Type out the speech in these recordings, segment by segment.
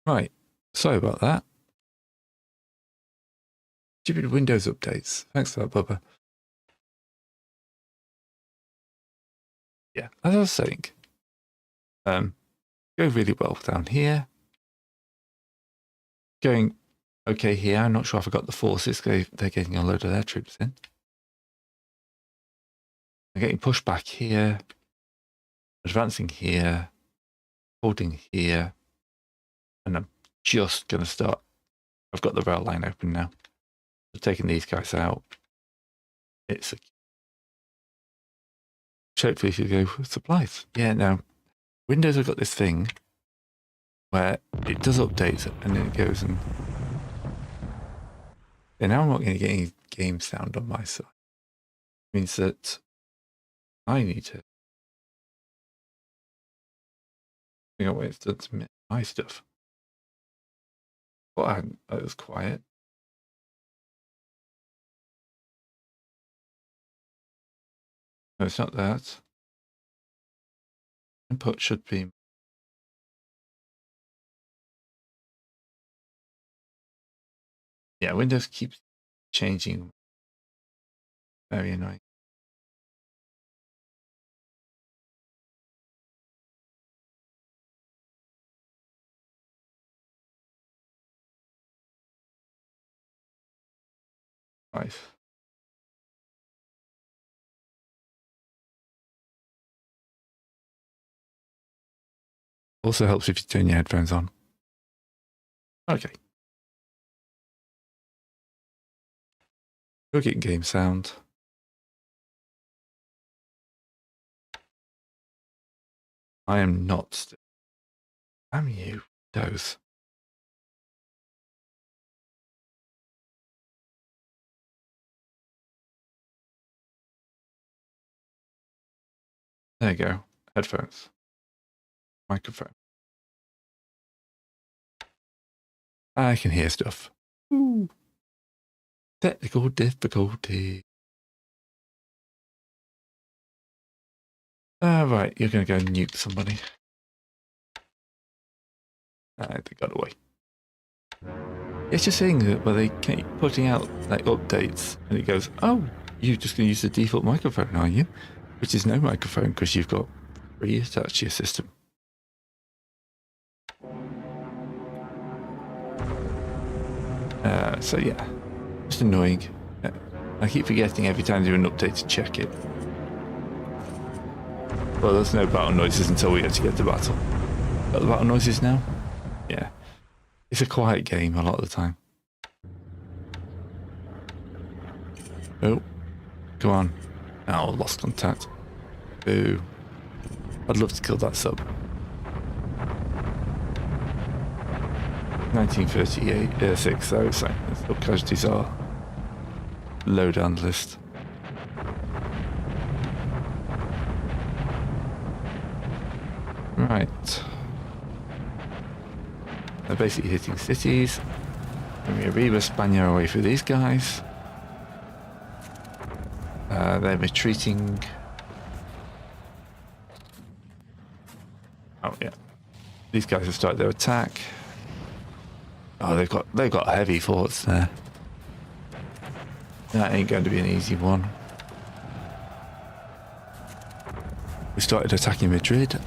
Right. Sorry about that. Stupid Windows updates. Thanks for that, Bubba. Yeah, as I was saying, go really well down here. Going okay here. I'm not sure if I got the forces. They're getting a load of their troops in. I'm getting pushed back here. Advancing here. Holding here. And I'm just going to start. I've got the rail line open now. So taking these guys out. It's a hopefully if you go with supplies. Yeah, no. Windows have got this thing where it does update and then it goes and now I'm not going to get any game sound on my side. It means that I need to figure out what it's done to my stuff. Well, it was quiet. No, it's not that. Input should be. Yeah, Windows keeps changing. Very annoying. Right. Also helps if you turn your headphones on. Okay. You're getting game sound. I am not. Damn you, Windows. There you go. Headphones. Microphone. I can hear stuff. Ooh. Technical difficulty. Right, you're going to go nuke somebody. They got away. It's just saying that where they keep putting out like updates and it goes, oh, you're just going to use the default microphone, are you? Which is no microphone because you've got 3 attached to your system. So yeah, just annoying. I keep forgetting every time I do an update to check it. Well, there's no battle noises until we actually get to battle. Got the battle noises now? Yeah. It's a quiet game a lot of the time. Oh, come on. Oh, lost contact. Boo. I'd love to kill that sub. 1938, 6 though, so sub casualties are low down the list. Right. They're basically hitting cities. And we Arriba Spanier away for these guys. They're retreating. Oh yeah. These guys have started their attack. Oh, they've got heavy forts there. That ain't going to be an easy one. We started attacking Madrid.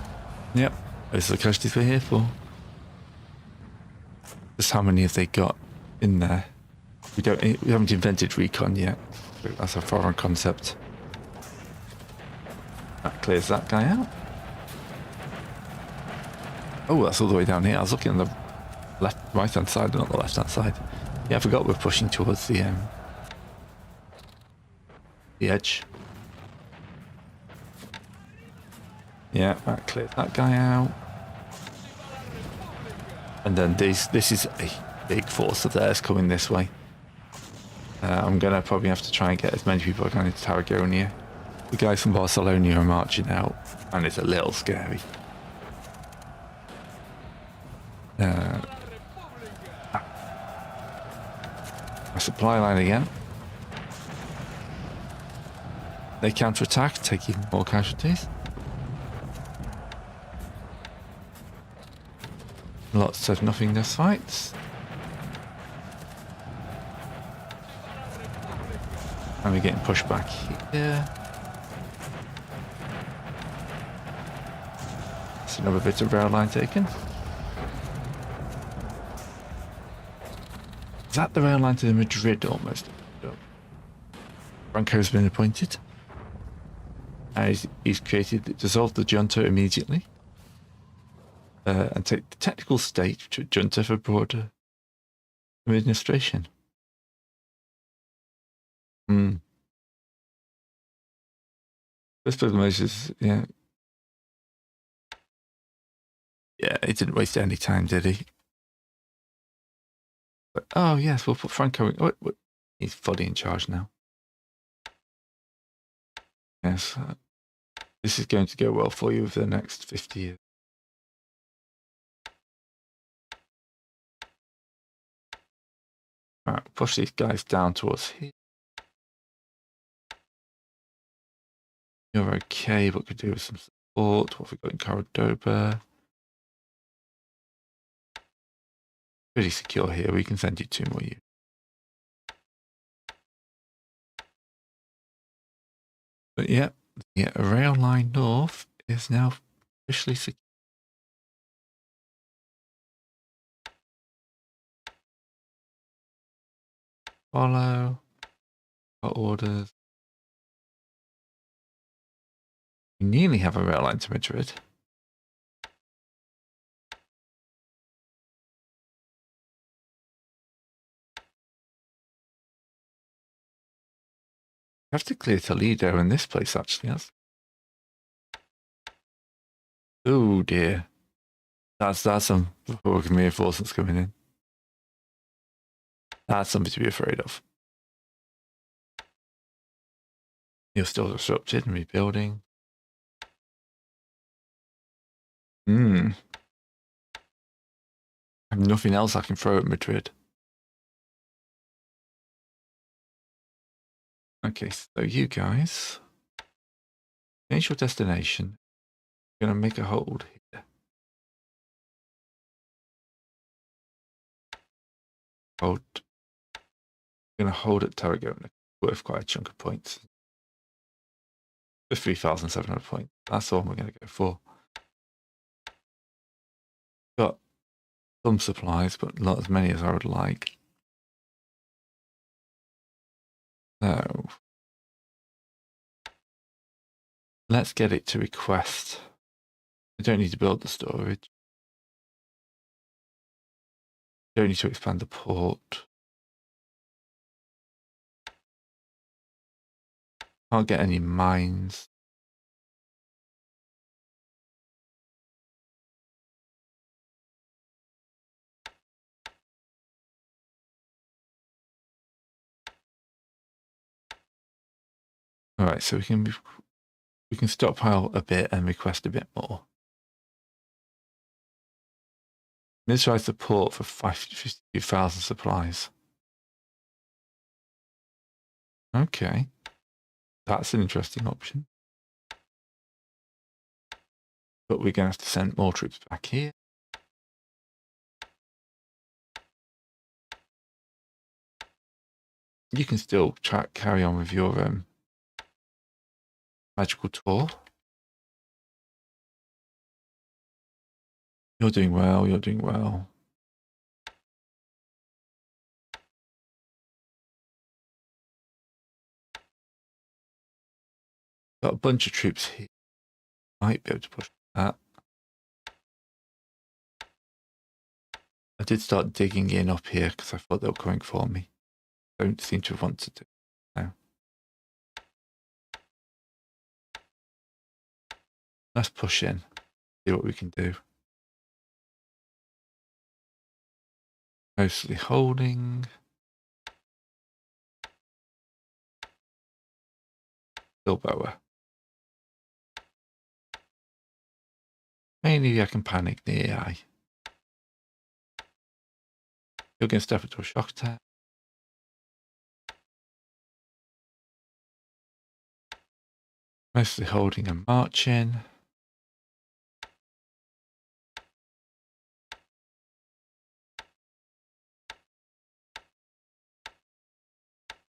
Yep, those are the casualties we're here for. Just how many have they got in there? We haven't invented recon yet. That's a foreign concept. That clears that guy out. Oh, that's all the way down here. I was looking on the right hand side, not the left hand side. Yeah, I forgot we're pushing towards the edge. Yeah, that cleared that guy out. And then this is a big force of theirs coming this way. I'm going to probably have to try and get as many people as I can into Tarragona. The guys from Barcelona are marching out, and it's a little scary. My supply line again. They counter-attack, taking more casualties. Lots of nothingness fights. And we're getting pushed back here. That's another bit of rail line taken. Is that the rail line to Madrid almost? Franco's been appointed. He's dissolved the junta immediately. And take the technical state to junta for broader administration. This measures, yeah. Yeah, he didn't waste any time, did he? But, oh, yes, we'll put Franco in. He's fully in charge now. Yes. This is going to go well for you over the next 50 years. All right, push these guys down towards here. You're okay, but could do with some support. What have we got in Cordoba? Pretty secure here. We can send you 2 more units. But yeah, a rail line north is now officially secure. Follow. Got orders. We nearly have a rail line to Madrid. I have to clear Toledo in this place, actually. Oh dear. That's some reinforcements coming in. That's something to be afraid of. You're still disrupted and rebuilding. I have nothing else I can throw at Madrid. Okay, so you guys change your destination. You're gonna make a hold here. Hold. You're gonna hold at Tarragona, worth quite a chunk of points. For 3,700 points. That's all we're gonna go for. Got some supplies, but not as many as I would like. So let's get it to request. We don't need to build the storage. Don't need to expand the port. Can't get any mines. All right, so we can stockpile a bit and request a bit more. Militarize the port for 52,000 supplies. Okay, that's an interesting option. But we're going to have to send more troops back here. You can still carry on with your magical tour. You're doing well, you're doing well. Got a bunch of troops here. Might be able to push that. I did start digging in up here because I thought they were coming for me. Don't seem to want to do it now. Let's push in, see what we can do. Mostly holding. Bilboa. Mainly I can panic the AI. You're going to step into a shock attack. Mostly holding and marching.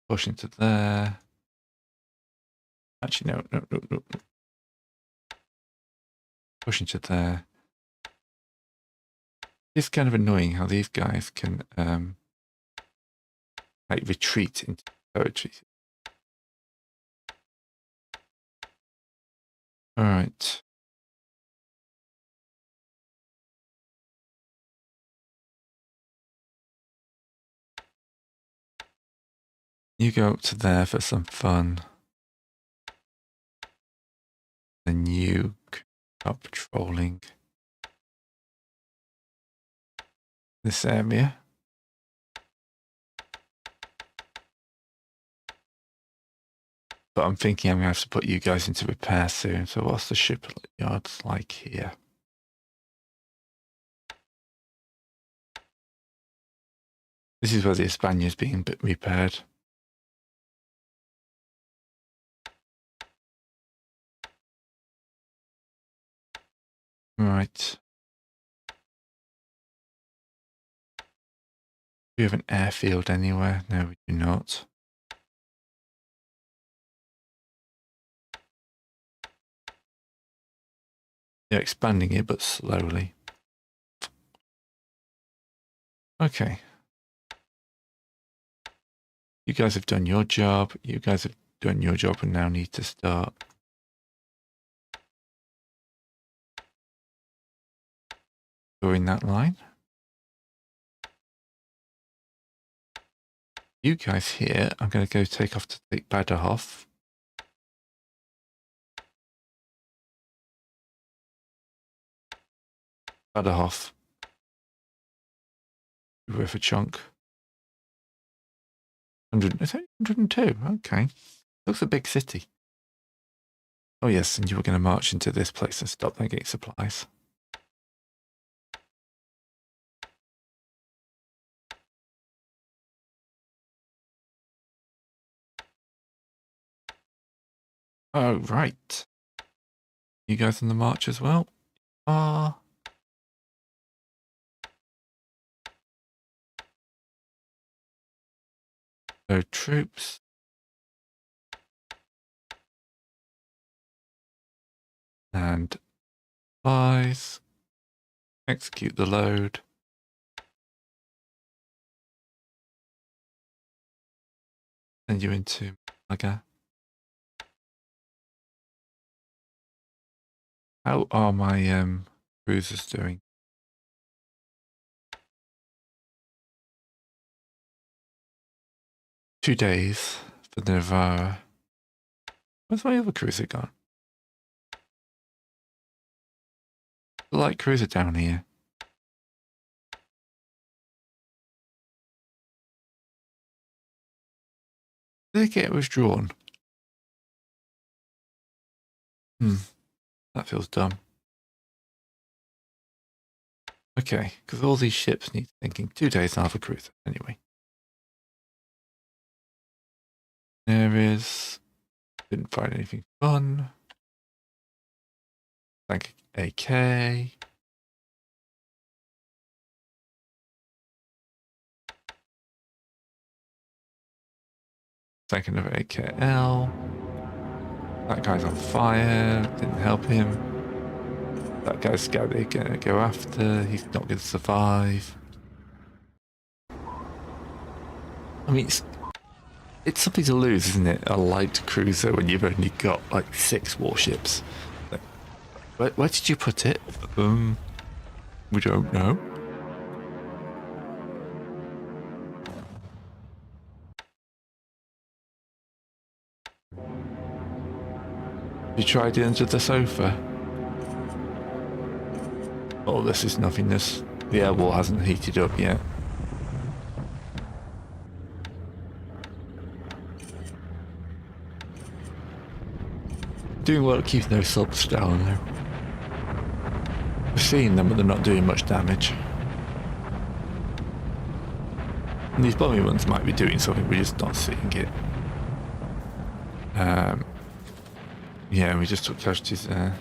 Push into there. Actually, no. Push into there. It's kind of annoying how these guys can like retreat into territory. All right. You go up to there for some fun. Then you start patrolling this area. But I'm thinking I'm going to have to put you guys into repair soon. So what's the shipyards like here? This is where the Espana is being repaired. Right. Do you have an airfield anywhere? No, we do not. They're expanding it, but slowly. Okay. You guys have done your job. You guys have done your job and now need to start going that line. You guys here, I'm going to go take off to take Badajoz. Badajoz. Worth a chunk. 102, okay. Looks a big city. Oh yes, and you were going to march into this place and stop them getting supplies. Oh, right. You guys on the march as well? Ah. So troops. And supplies. Execute the load. Send you into Malaga. How are my cruisers doing? Two days for the Navarra. Where's my other cruiser gone? The light cruiser down here. Did it get withdrawn? That feels dumb. Okay, because all these ships need thinking. 2 days and half a cruiser, anyway. There is... Didn't find anything fun. Thank AK. Thank another AKL. That guy's on fire. Didn't help him. That guy's scared they're gonna go after. He's not gonna survive. I mean, it's something to lose, isn't it? A light cruiser when you've only got like 6 warships. Like, where did you put it? We don't know. You tried it under the sofa? Oh, this is nothingness. The air wall hasn't heated up yet. Doing well to keep those subs down though. We're seeing them, but they're not doing much damage. And these bombing ones might be doing something, we're just not seeing it. Yeah, we just took casualties there.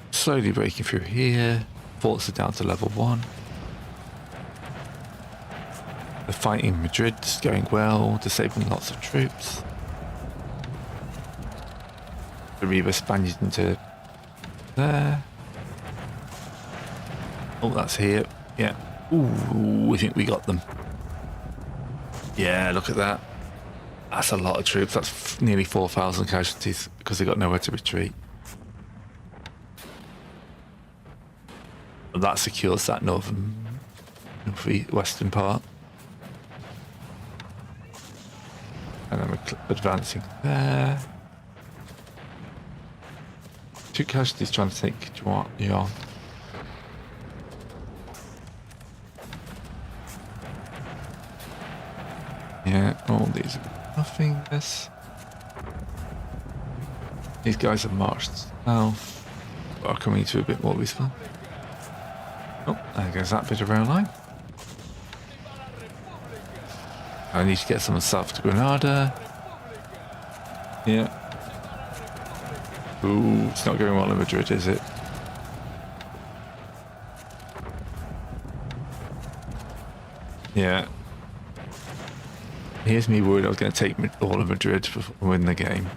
Slowly breaking through here. Forts are down to level 1. The fighting in Madrid is going well, disabling lots of troops. The Reba Spaniards into there. Oh, that's here. Yeah. Ooh, we think we got them. Yeah, look at that. That's a lot of troops. That's nearly 4,000 casualties because they got nowhere to retreat. And that secures that western part. And then we're advancing there. 2 casualties trying to take Juan. Yeah, all these are nothing. These guys have marched south, but are coming to a bit more peaceful. Oh, there goes that bit of rail line. I need to get someone south to Granada. Yeah. Ooh, it's not going well in Madrid, is it? Yeah. Here's me worried I was going to take all of Madrid before I win the game.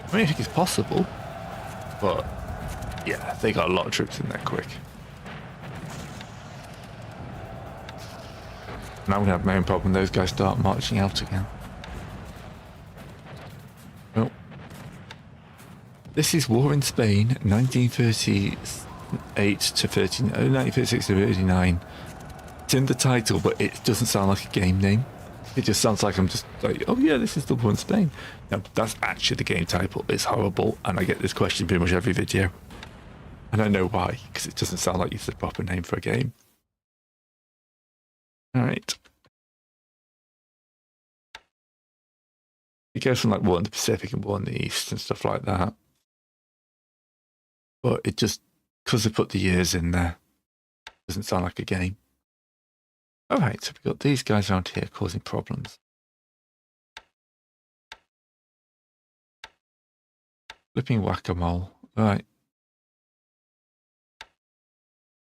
I mean, I think it's possible, but yeah, they got a lot of troops in there quick. Now I'm going to have my own problem when those guys start marching out again. Well, this is War in Spain, 1938 to 1936 to 39. It's in the title, but it doesn't sound like a game name. It just sounds like I'm just like, oh yeah, this is the War in Spain. No, that's actually the game title. It's horrible, and I get this question pretty much every video. And I know why, because it doesn't sound like it's the proper name for a game. Alright. It goes from like War in the Pacific and War in the East and stuff like that. But it just, because they put the years in there, doesn't sound like a game. Alright, so we've got these guys around here causing problems. Flipping whack-a-mole. Right.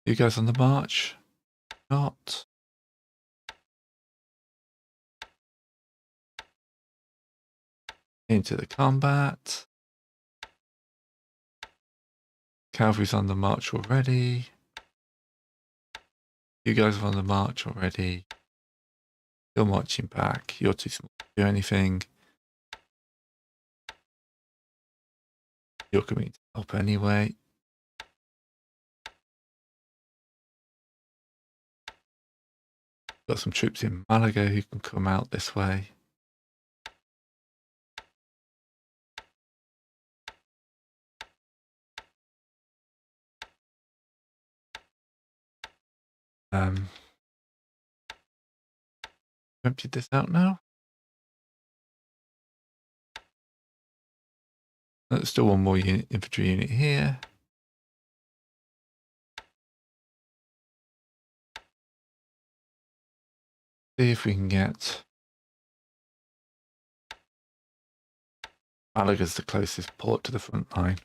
You guys on the march? Not. Into the combat. Cavalry's on the march already. You guys are on the march already. You're marching back. You're too small to do anything. You're coming to help anyway. Got some troops in Malaga who can come out this way. Emptied this out now. There's still one more infantry unit here. See if we can get Malaga's the closest port to the front line.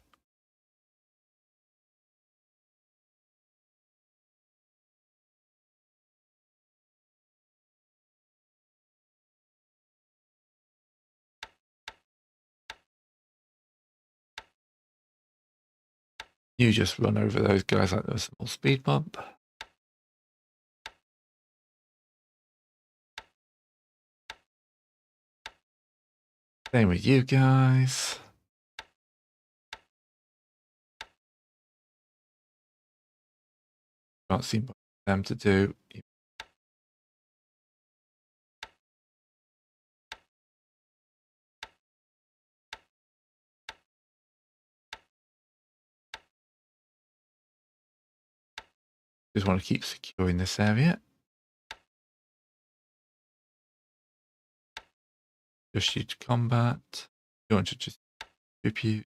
You just run over those guys like there's a small speed bump. Same with you guys. Can't see what them to do. Just want to keep securing this area. Just you to combat. You want to just tribute.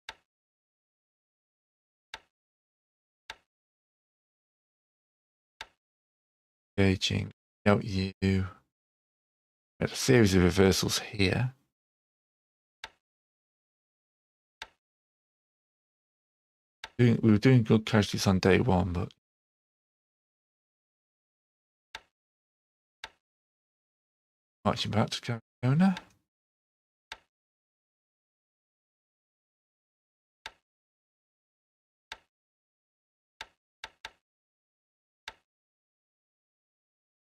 Engaging out you. Got a series of reversals here. We were doing good casualties on day one, but Marching back to Garona.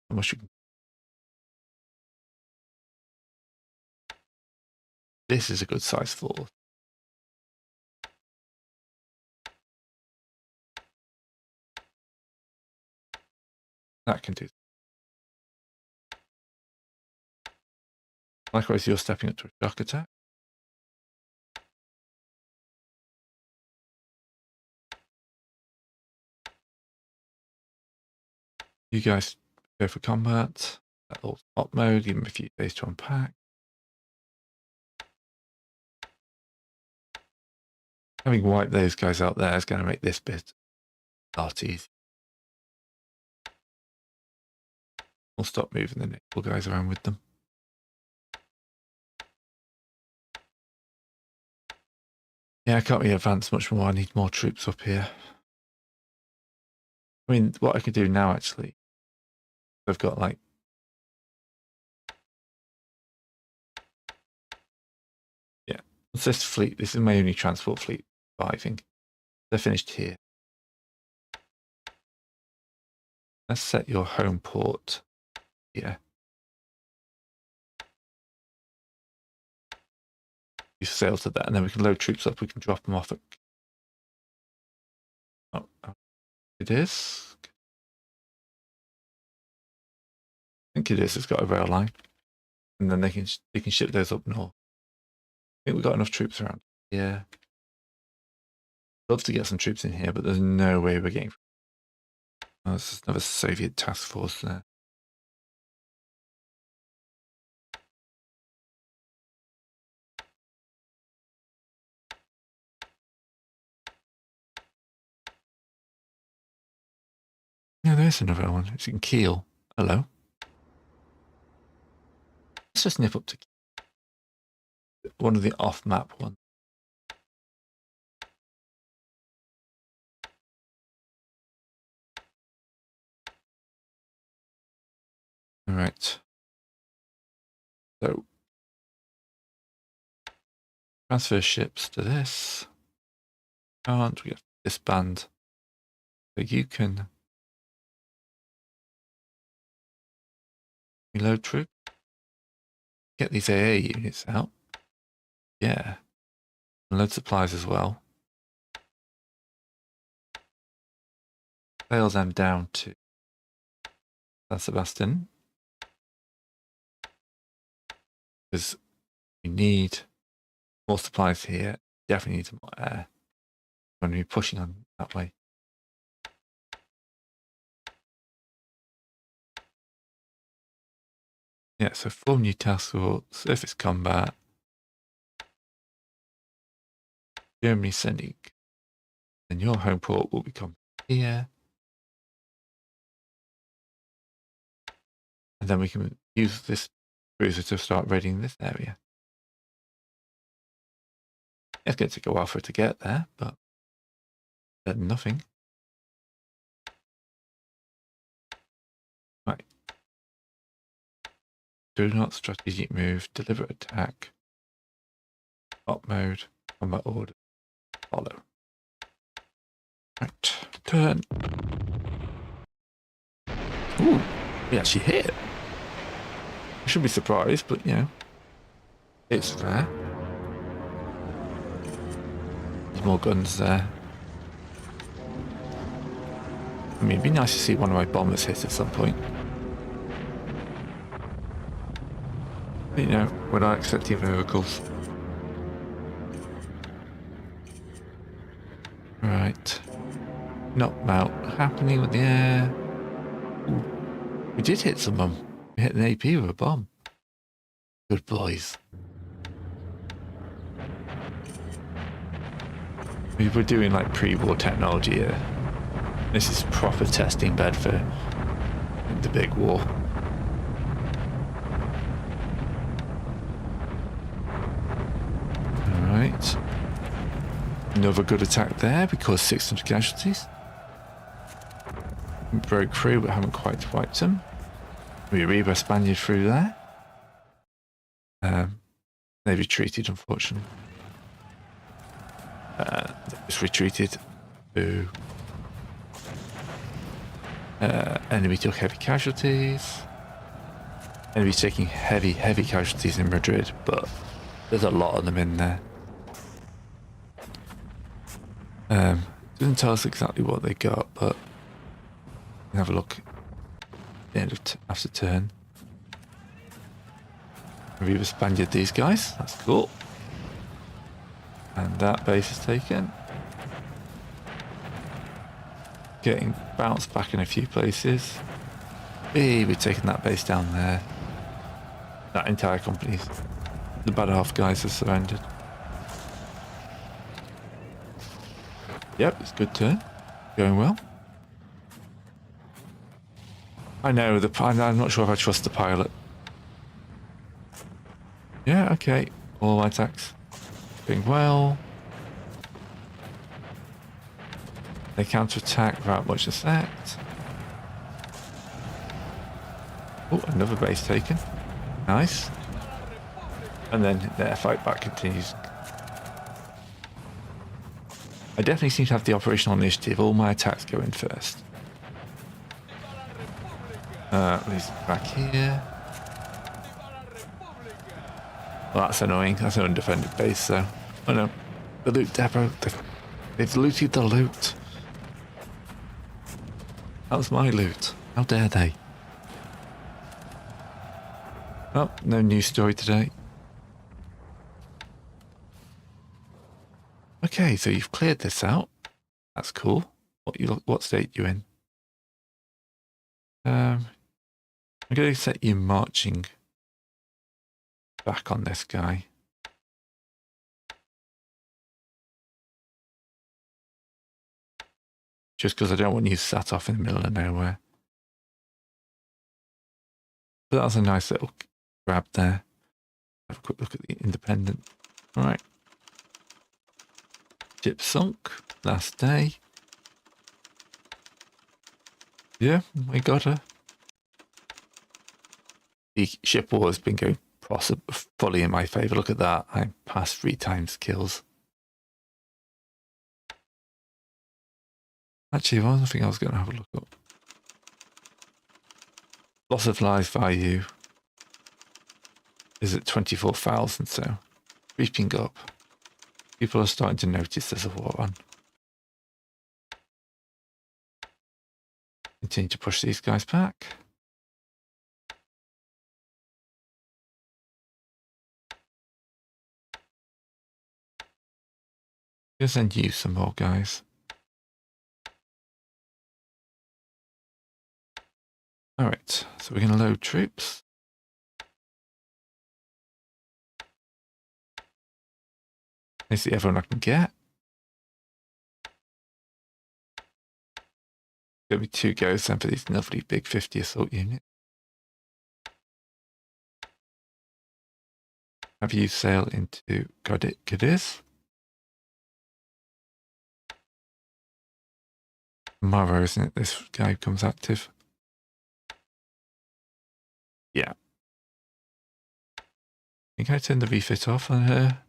How much you can... This is a good size force. That can do. Likewise, you're stepping up to a shock attack. You guys go for combat. That little top mode, give them a few days to unpack. Having wiped those guys out there is going to make this bit a lot easier. We'll stop moving the nickel guys around with them. Yeah, I can't really advance much more. I need more troops up here. I mean, what I could do now, actually, I've got like... Yeah, what's this fleet? This is my only transport fleet surviving. They're finished here. Let's set your home port here. You sail to that, and then we can load troops up. We can drop them off at... Oh, it is. I think it is. It's got a rail line, and then they can ship those up north. I think we've got enough troops around. Yeah. Love to get some troops in here, but there's no way we're getting... Oh, there's another Soviet task force there. Yeah, there is another one. It's in Kiel. Hello. Let's just nip up to one of the off-map ones. All right. So transfer ships to this. Can't we get disband? So you can reload troop. Get these AA units out. Yeah. And load supplies as well. Sail them down to San Sebastian. Because we need more supplies here. Definitely need some more air. We're going to be pushing on that way. Yeah, so form new task force, surface combat. Germany sending. And your home port will become here. And then we can use this cruiser to start raiding this area. It's going to take a while for it to get there, but better than nothing. Right. Do not strategic move, deliberate attack, top mode, combat order, follow. Right, turn. Ooh, we actually hit. I should be surprised, but you know, it's fair. There's more guns there. I mean, it'd be nice to see one of my bombers hit at some point. You know, when I accept the vehicles. Right. Not mount happening with the air. Ooh. We did hit some of them. We hit an AP with a bomb. Good boys. We were doing like pre-war technology here. This is proper testing bed for the big war. Alright. Another good attack there because 600 casualties. Broke through but haven't quite wiped them. We Reba Spaniard through there. They retreated, unfortunately. They just retreated. Boo. Enemy took heavy casualties. Enemy's taking heavy casualties in Madrid, but there's a lot of them in there. Doesn't tell us exactly what they got, but we can have a look at the end of after turn. We've Spaniard these guys. That's cool. And that base is taken. Getting bounced back in a few places. Hey, we've taken that base down there. That entire company, the bad half guys have surrendered. Yep, it's a good turn. Going well. I know, I'm not sure if I trust the pilot. Yeah, okay. All my attacks doing well. They counter-attack without much effect. Oh, another base taken. Nice. And then their fight back continues. I definitely seem to have the operational initiative. All my attacks go in first. Leaves back here. Well, that's annoying. That's an undefended base, though. Oh no. The loot depot. They've looted the loot. That was my loot. How dare they? Oh, no news story today. Okay, so you've cleared this out. That's cool. What state you in? I'm going to set you marching back on this guy. Just because I don't want you sat off in the middle of nowhere. But that was a nice little grab there. Have a quick look at the independent. All right. Ship sunk. Last day. Yeah, we got her. The ship war has been going fully in my favour. Look at that. I passed 3 times kills. Actually, one thing I was going to have a look up. Loss of life value is at 24,000, so creeping up. People are starting to notice there's a war on. Continue to push these guys back. Gonna send you some more guys. Alright, so we're gonna load troops. Basically everyone I can get. Gonna be 2 goes then for these lovely big 50 assault units. Have you sail into Cadiz? Tomorrow, isn't it? This guy becomes active. Yeah. I think I turned the refit off on her.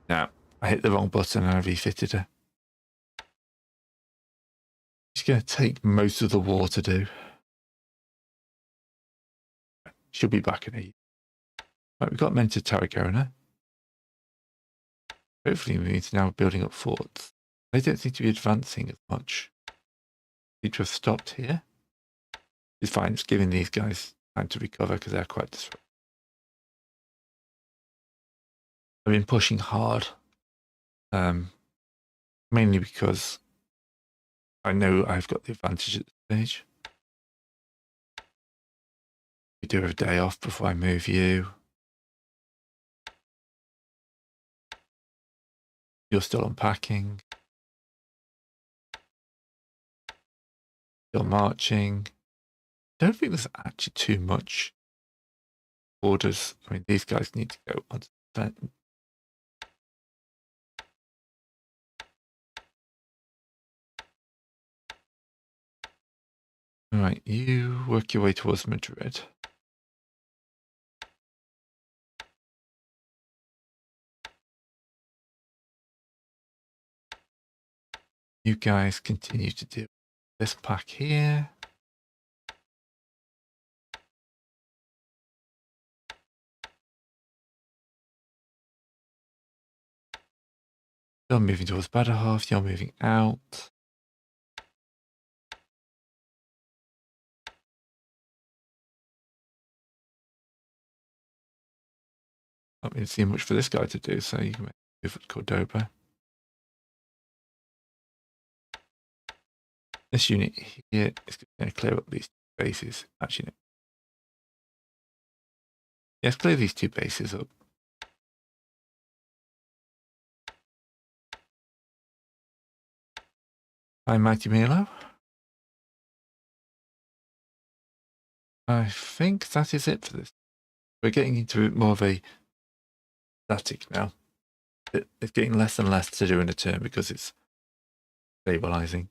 No, I hit the wrong button and I refitted her. She's going to take most of the war to do. She'll be back in a year. Right, we've got men to Tarragona. Hopefully we need to now building up forts. They don't seem to be advancing as much. Need to have stopped here. It's fine, it's giving these guys time to recover because they're quite disrupted. I've been pushing hard. Mainly because I know I've got the advantage at this stage. We do have a day off before I move you. You're still unpacking. Still marching. Don't think there's actually too much orders. I mean, these guys need to go on defense. Right, you work your way towards Madrid. You guys continue to do this pack here. You're moving towards Badajoz, you're moving out. Not really seeing much for this guy to do, so you can move at Cordoba. This unit here is going to clear up these bases. Actually, no. Yes, clear these 2 bases up. Hi, Mighty Milo. I think that is it for this. We're getting into more of a static now. It's getting less and less to do in a turn because it's stabilizing.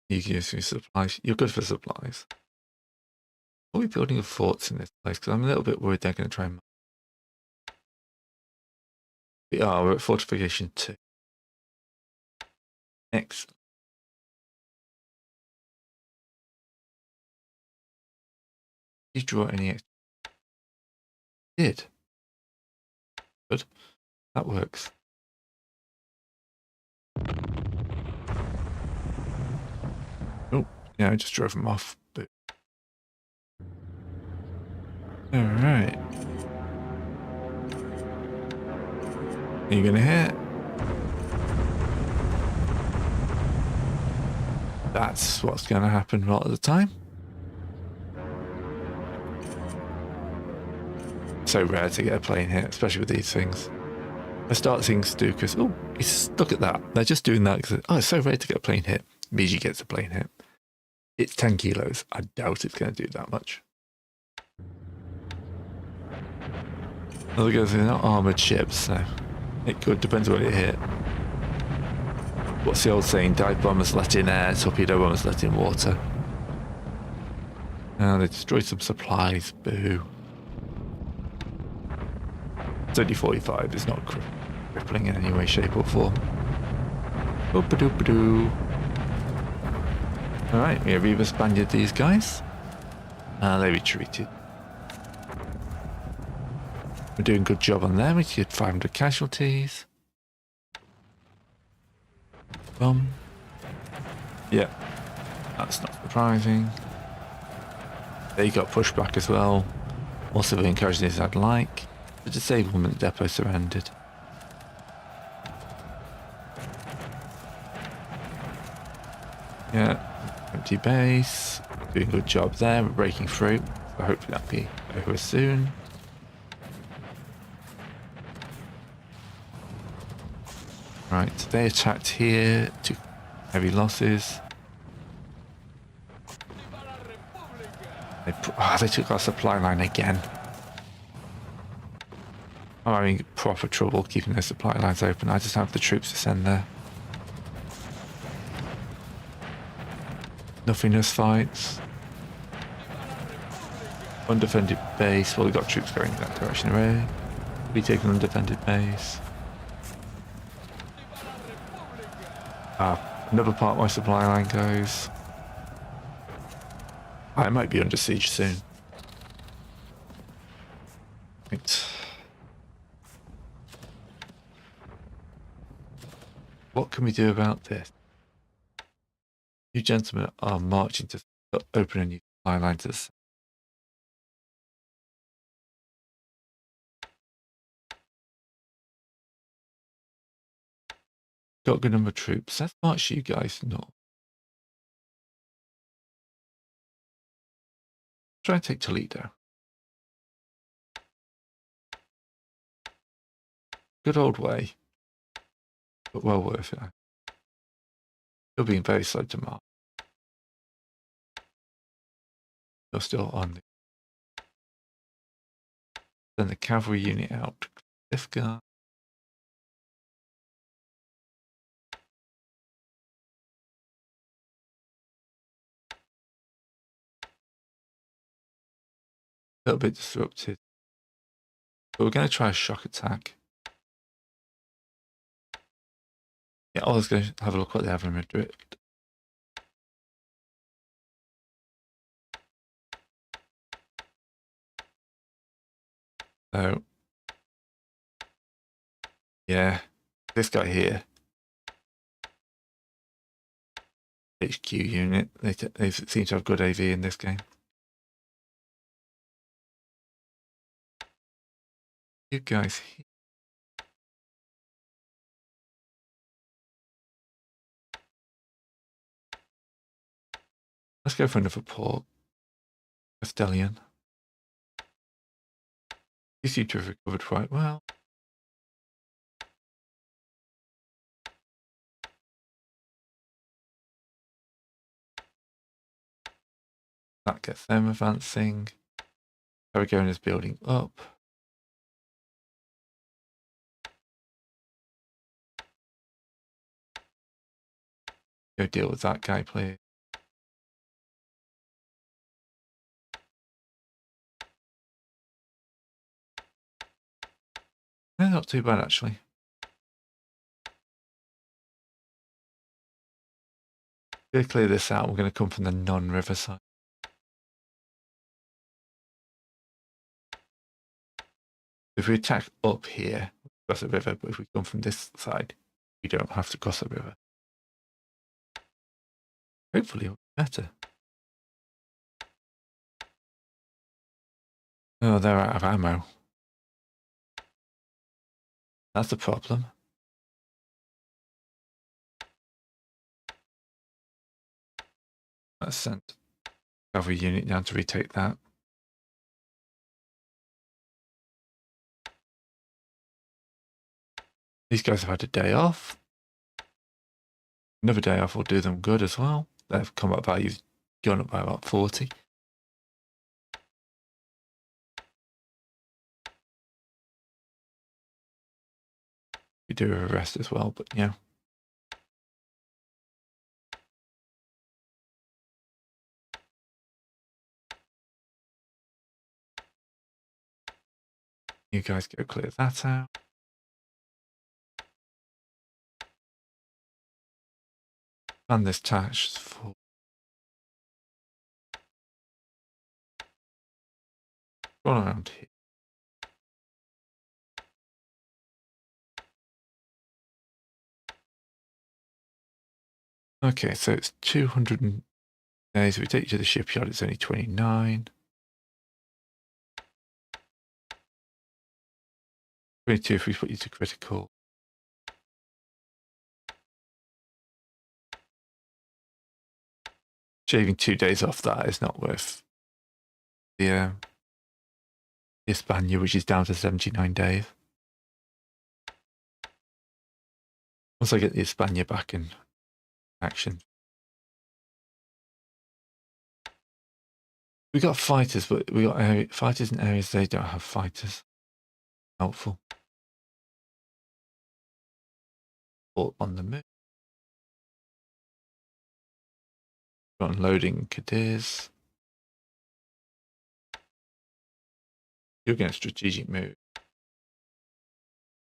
You can use your supplies. You're good for supplies. Are we building forts in this place? Because I'm a little bit worried they're going to try and... We are. We're at fortification 2. Excellent. Did you draw any extra? Did. Good. That works. Oh, yeah, I just drove them off. But... Alright. Are you going to hit? That's what's going to happen a lot of the time. So rare to get a plane hit, especially with these things. I start seeing Stukas. Oh, look at that. They're just doing that because, oh, it's so rare to get a plane hit. Miji gets a plane hit. It's 10 kilos. I doubt it's going to do that much. Other guys are not armoured ships, so it could, depends on what it hit. What's the old saying? Dive bombers let in air, torpedo bombers let in water. Now they destroyed some supplies. Boo. It's only 45. It's not crippling in any way, shape, or form. Boop-a-doop-a-doo. Alright, we have Eva Spaniard these guys. They retreated. We're doing a good job on them. We did 500 casualties. Yeah, that's not surprising. They got pushed back as well. More civilian casualties I'd like. The disablement depot surrendered. Yeah, empty base. Doing a good job there. We're breaking through. So hopefully that'll be over soon. Right, they attacked here. Took heavy losses. They took our supply line again. I'm having proper trouble keeping those supply lines open. I just have the troops to send there. Nothingness fights. Undefended base. Well, we've got troops going in that direction already. We take an undefended base. Another part of my supply line goes. I might be under siege soon. Right. What can we do about this? You gentlemen are marching to open a new supply line to the... Got a good number of troops. Let's march you guys north. Try and take Toledo. Good old way. But well worth it. You're being very slow to march. You're still on the... Send the cavalry unit out. Clifgar. A little bit disrupted. But we're going to try a shock attack. Yeah, I was going to have a look what they have in Madrid. So, yeah, this guy here, HQ unit, they seem to have good AV in this game. You guys here. Let's go for another port. Castellian. You seem to have recovered quite well. That gets them advancing. Aragon is building up. Go deal with that guy, please. No, not too bad, actually. We're going to clear this out. We're going to come from the non-river side. If we attack up here, cross the river, but if we come from this side, we don't have to cross the river. Hopefully, it'll be better. Oh, they're out of ammo. That's the problem. Let's send cavalry unit down to retake that. These guys have had a day off. Another day off will do them good as well. Their combat value's gone up by about 40. We do have a rest as well, but yeah. You guys go clear that out. And this tash for run around here. Okay, so it's 200 days. If we take you to the shipyard, it's only 29. 22 if we put you to critical. Shaving 2 days off that is not worth the Hispania, which is down to 79 days. Once I get the Hispania back in action. We got fighters, but we got fighters in areas they don't have fighters. Helpful. Or on the move. Got unloading Cadiz. You're getting a strategic move.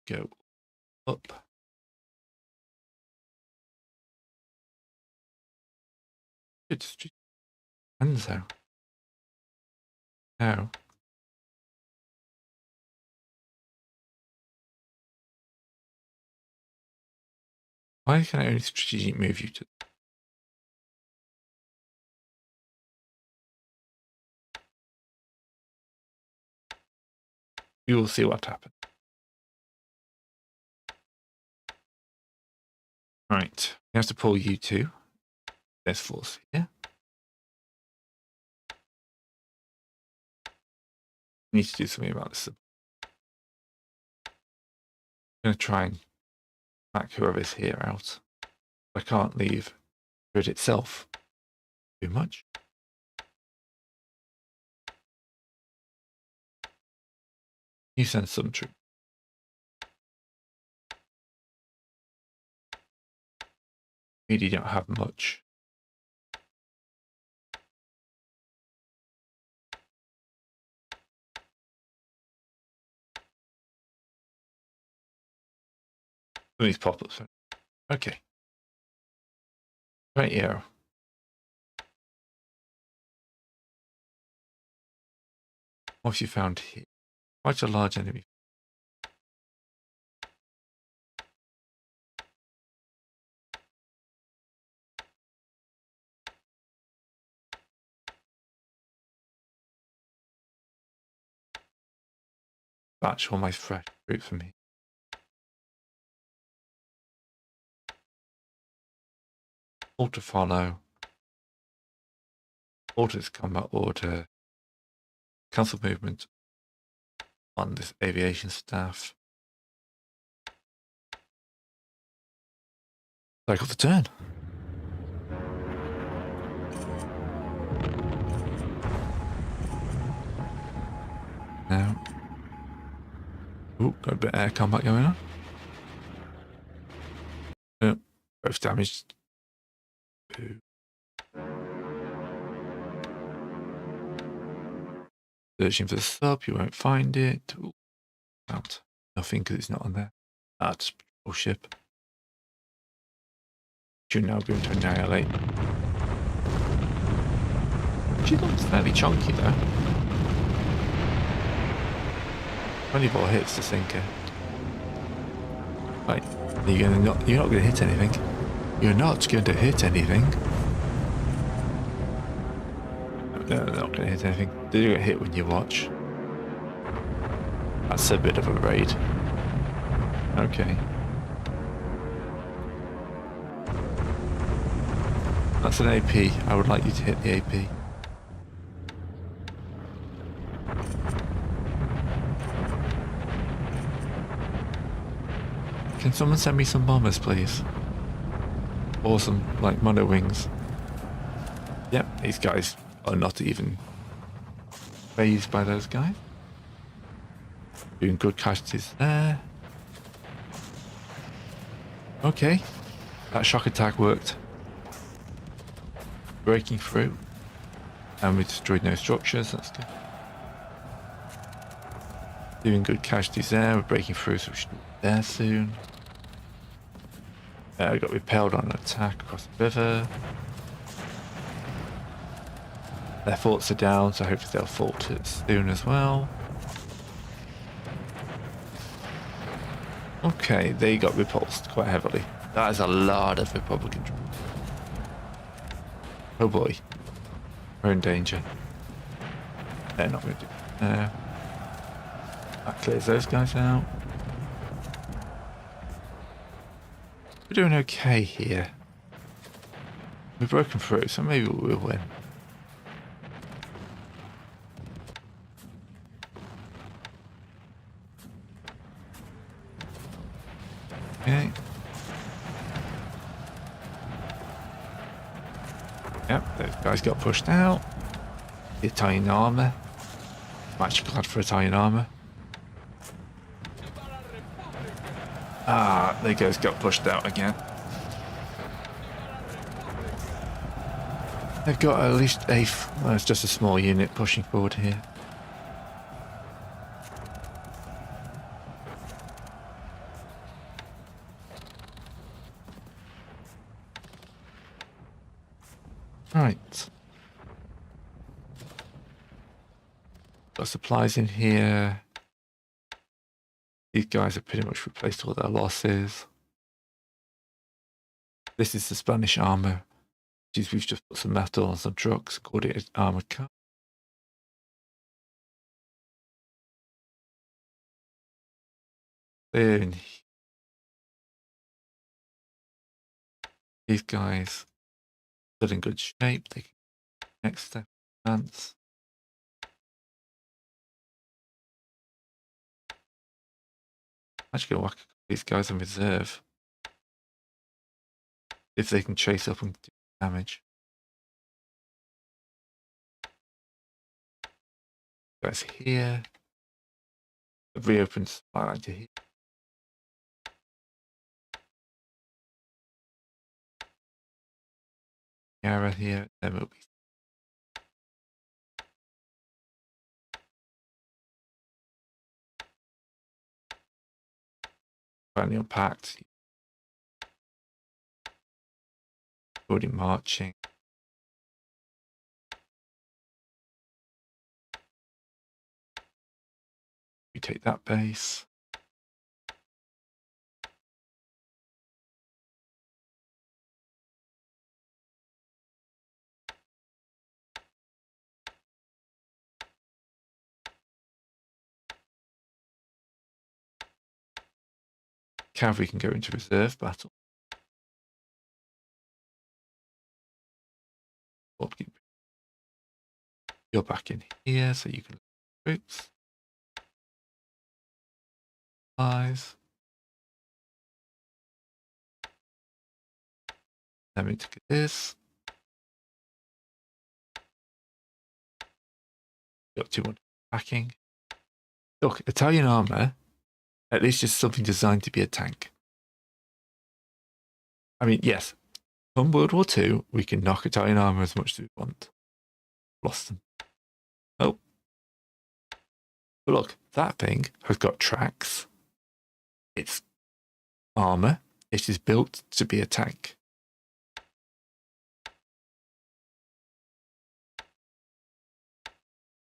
Go up. Good strategic. Enzo. Now. Why can I only strategic move you to? You will see what happens. Right. We have to pull you two. There's force here. We need to do something about this. I'm going to try and back whoever's here out. I can't leave grid itself too much. You send some troops. You don't have much. of these pop-ups. Okay. Right here. What have you found here? Quite a large enemy. Batch all my fresh fruit for me. Auto follow. Orders combat order. Cancel movement on this aviation staff. I got the turn. Now. Ooh, got a bit of air combat going on. Oh, both damaged. Ooh. Searching for the sub, you won't find it. Ooh, out. Nothing because it's not on there. That's patrol ship. Should now be able to annihilate. She looks fairly chunky though. 24 hits to sink her. Right, you're not going to hit anything. You're not going to hit anything. No, they're not going to hit anything. They do get hit when you watch. That's a bit of a raid. Okay. That's an AP. I would like you to hit the AP. Can someone send me some bombers, please? Or some, like, mono wings. Yep, these guys are not even phased by those guys. Doing good casualties there. Okay. That shock attack worked. Breaking through. And we destroyed no structures, that's good. Doing good casualties there, we're breaking through, so we should be there soon. I got repelled on an attack across the river. Their forts are down, so hopefully they'll fort it soon as well. Okay, they got repulsed quite heavily. That is a lot of Republican troops. Oh boy. We're in danger. They're not going to do it. That clears those guys out. We're doing okay here. We've broken through, so maybe we'll win. Okay. Yep, those guys got pushed out. The Italian armour. I'm actually glad for Italian armour. Ah, they guys got pushed out again. They've got at least a... Well, it's just a small unit pushing forward here. Right. Got supplies in here. These guys have pretty much replaced all their losses. This is the Spanish armour. We've just put some metal on some trucks, called it armoured car. Then these guys still in good shape. They can next step advance. I'm actually gonna whack these guys in reserve. If they can chase up and do damage. Guys here. Reopened supply line to here. Arrow here, then we'll be finally unpacked. Already marching. We take that base. Cavalry can go into reserve battle. You're back in here, so you can troops. Eyes. Let me take this. Got 200 packing. Look, Italian armor, at least it's something designed to be a tank. I mean, yes, from World War II, we can knock Italian armor as much as we want. Lost them. Oh. But look, that thing has got tracks. It's armor. It is built to be a tank.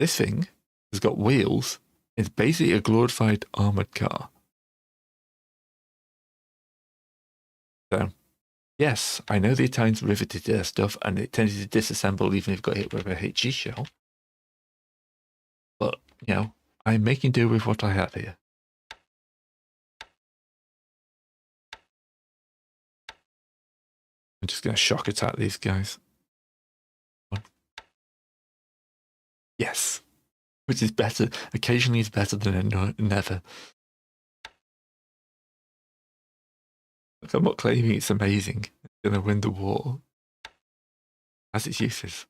This thing has got wheels. It's basically a glorified armored car. So, yes, I know the Italians riveted their stuff and it tended to disassemble even if it got hit with a HE shell. But, you know, I'm making do with what I have here. I'm just going to shock attack these guys. Yes. Which is better. Occasionally it's better than never. Look, I'm not claiming it's amazing. It's going to win the war. Has its uses.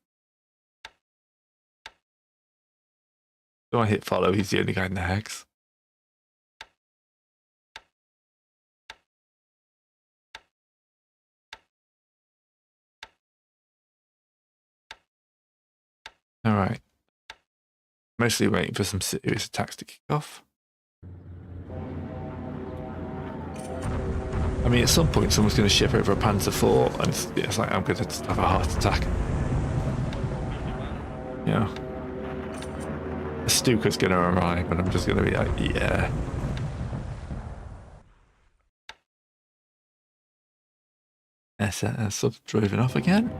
So I hit follow. He's the only guy in the hex. Alright. Mostly waiting for some serious attacks to kick off. I mean, at some point, someone's going to ship over a Panzer IV, and it's like, I'm going to just have a heart attack. Yeah. The Stuka's going to arrive, and I'm just going to be like, yeah. SS driven off again.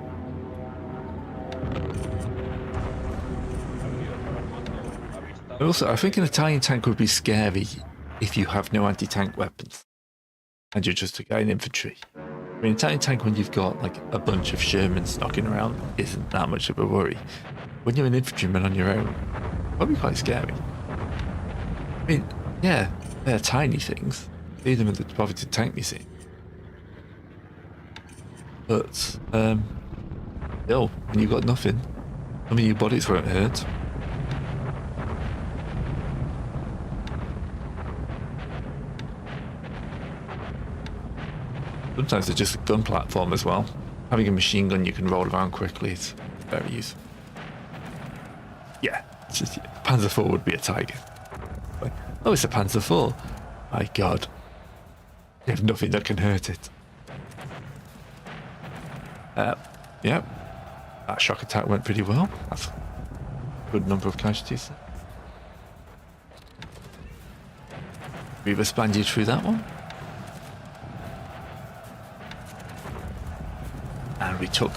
And also, I think an Italian tank would be scary if you have no anti-tank weapons and you're just a guy in infantry. I mean, Italian tank, when you've got like a bunch of Shermans knocking around, isn't that much of a worry. When you're an infantryman on your own, probably quite scary. I mean, yeah, they're tiny things. See them in the Poverty Tank Museum. But, still, when you've got nothing, I mean, your bodies won't hurt. Sometimes it's just a gun platform as well. Having a machine gun you can roll around quickly is very useful. Yeah, it's just, Panzer IV would be a tiger. Like, oh, it's a Panzer IV. My God. You have nothing that can hurt it. Yep. That shock attack went pretty well. That's a good number of casualties. We've expanded through that one. And we took,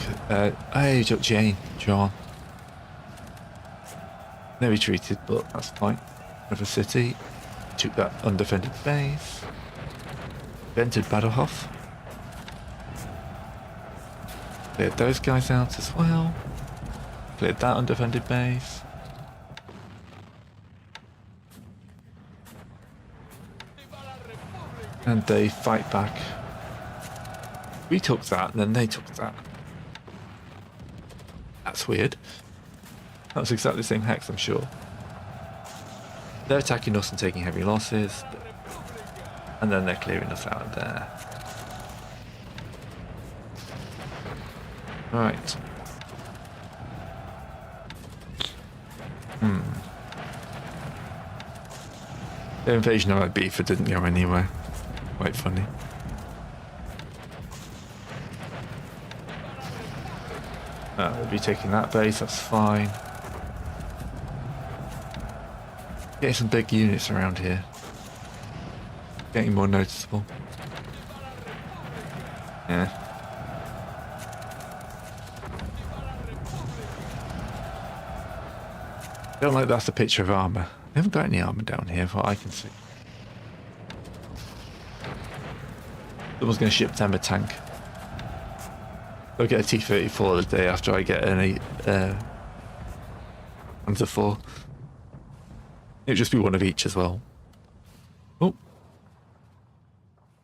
we took John. They retreated, but that's fine. River City. Took that undefended base. Entered Battlehof. Cleared those guys out as well. Cleared that undefended base. And they fight back. We took that, and then they took that. That's weird. That's exactly the same hex, I'm sure. They're attacking us and taking heavy losses. And then they're clearing us out of there. Right. The invasion of Ibiza didn't go anywhere. Quite funny. We'll be taking that base, that's fine. Getting some big units around here. Getting more noticeable. Yeah. Don't like that's a picture of armor. They haven't got any armor down here, from what I can see. Someone's going to ship them a tank. I'll get a T-34 the day after I get an Panzer IV. It'll just be one of each as well. Oh.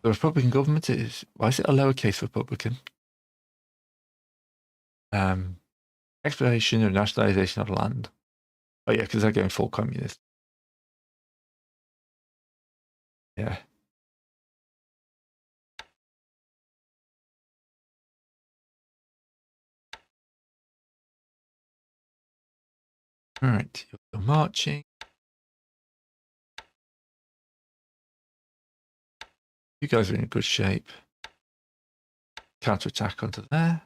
The Republican government is... Why is it a lowercase Republican? Exploration or nationalization of land. Oh yeah, because they're going full communist. Yeah. Alright, you're marching. You guys are in good shape. Counterattack onto there.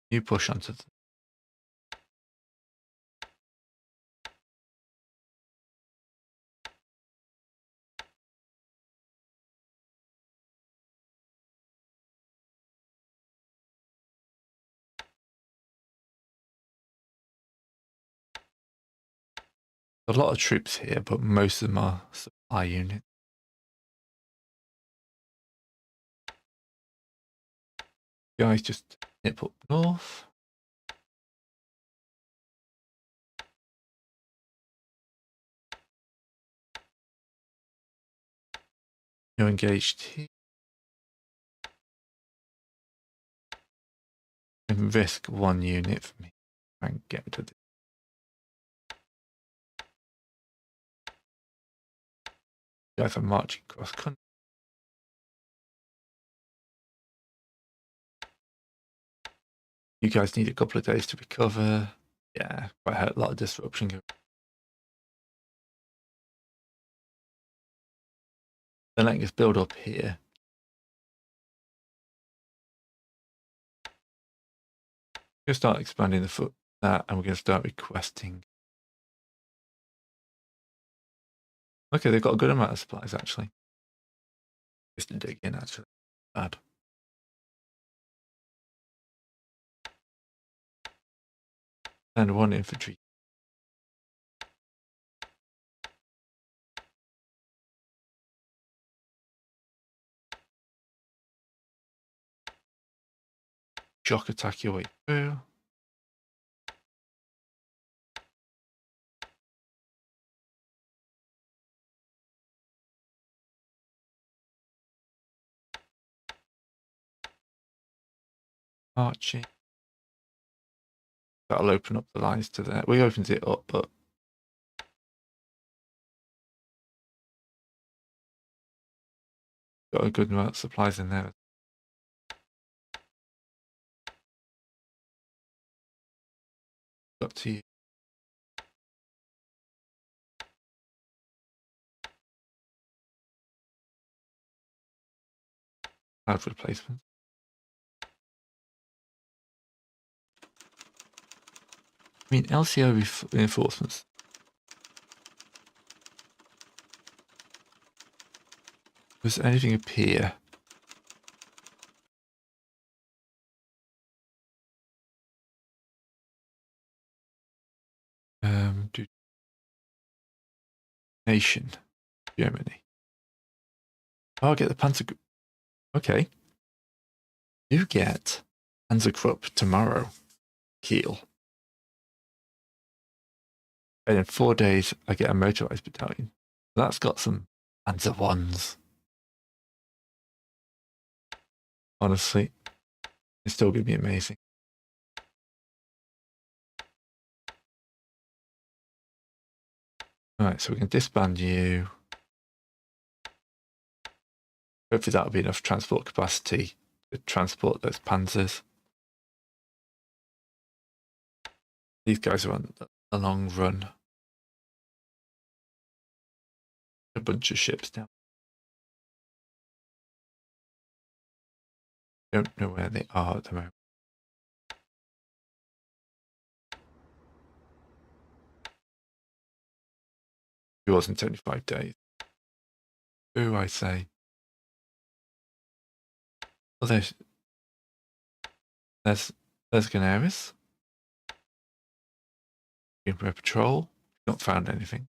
You push onto the... A lot of troops here, but most of them are supply units. Guys just nip up north. You're engaged here. And risk one unit for me. Try and get to this. Guys are marching cross country. You guys need a couple of days to recover. Yeah, quite a lot of disruption going. They're letting us build up here. We're going to start expanding the foot that, and we're going to start requesting. Okay, they've got a good amount of supplies actually. Just to dig in actually. Bad. And one infantry. Shock attack your way through. Marching. That'll open up the lines to there. We opened it up, but got a good amount of supplies in there. Up to you. Cloud replacement. I mean, LCO reinforcements. Does anything appear? Nation, Germany. Oh, I'll get the Panzer. Okay. You get Panzergruppe tomorrow, Kiel. And in 4 days, I get a motorized battalion. That's got some Panzer ones. Honestly, it's still going to be amazing. Alright, so we can disband you. Hopefully that'll be enough transport capacity to transport those panzers. These guys are on a long run. A bunch of ships down. Don't know where they are at the moment. It wasn't 75 days. Who do I say? Oh, there's Canaris. Greenbrier Patrol. Not found anything.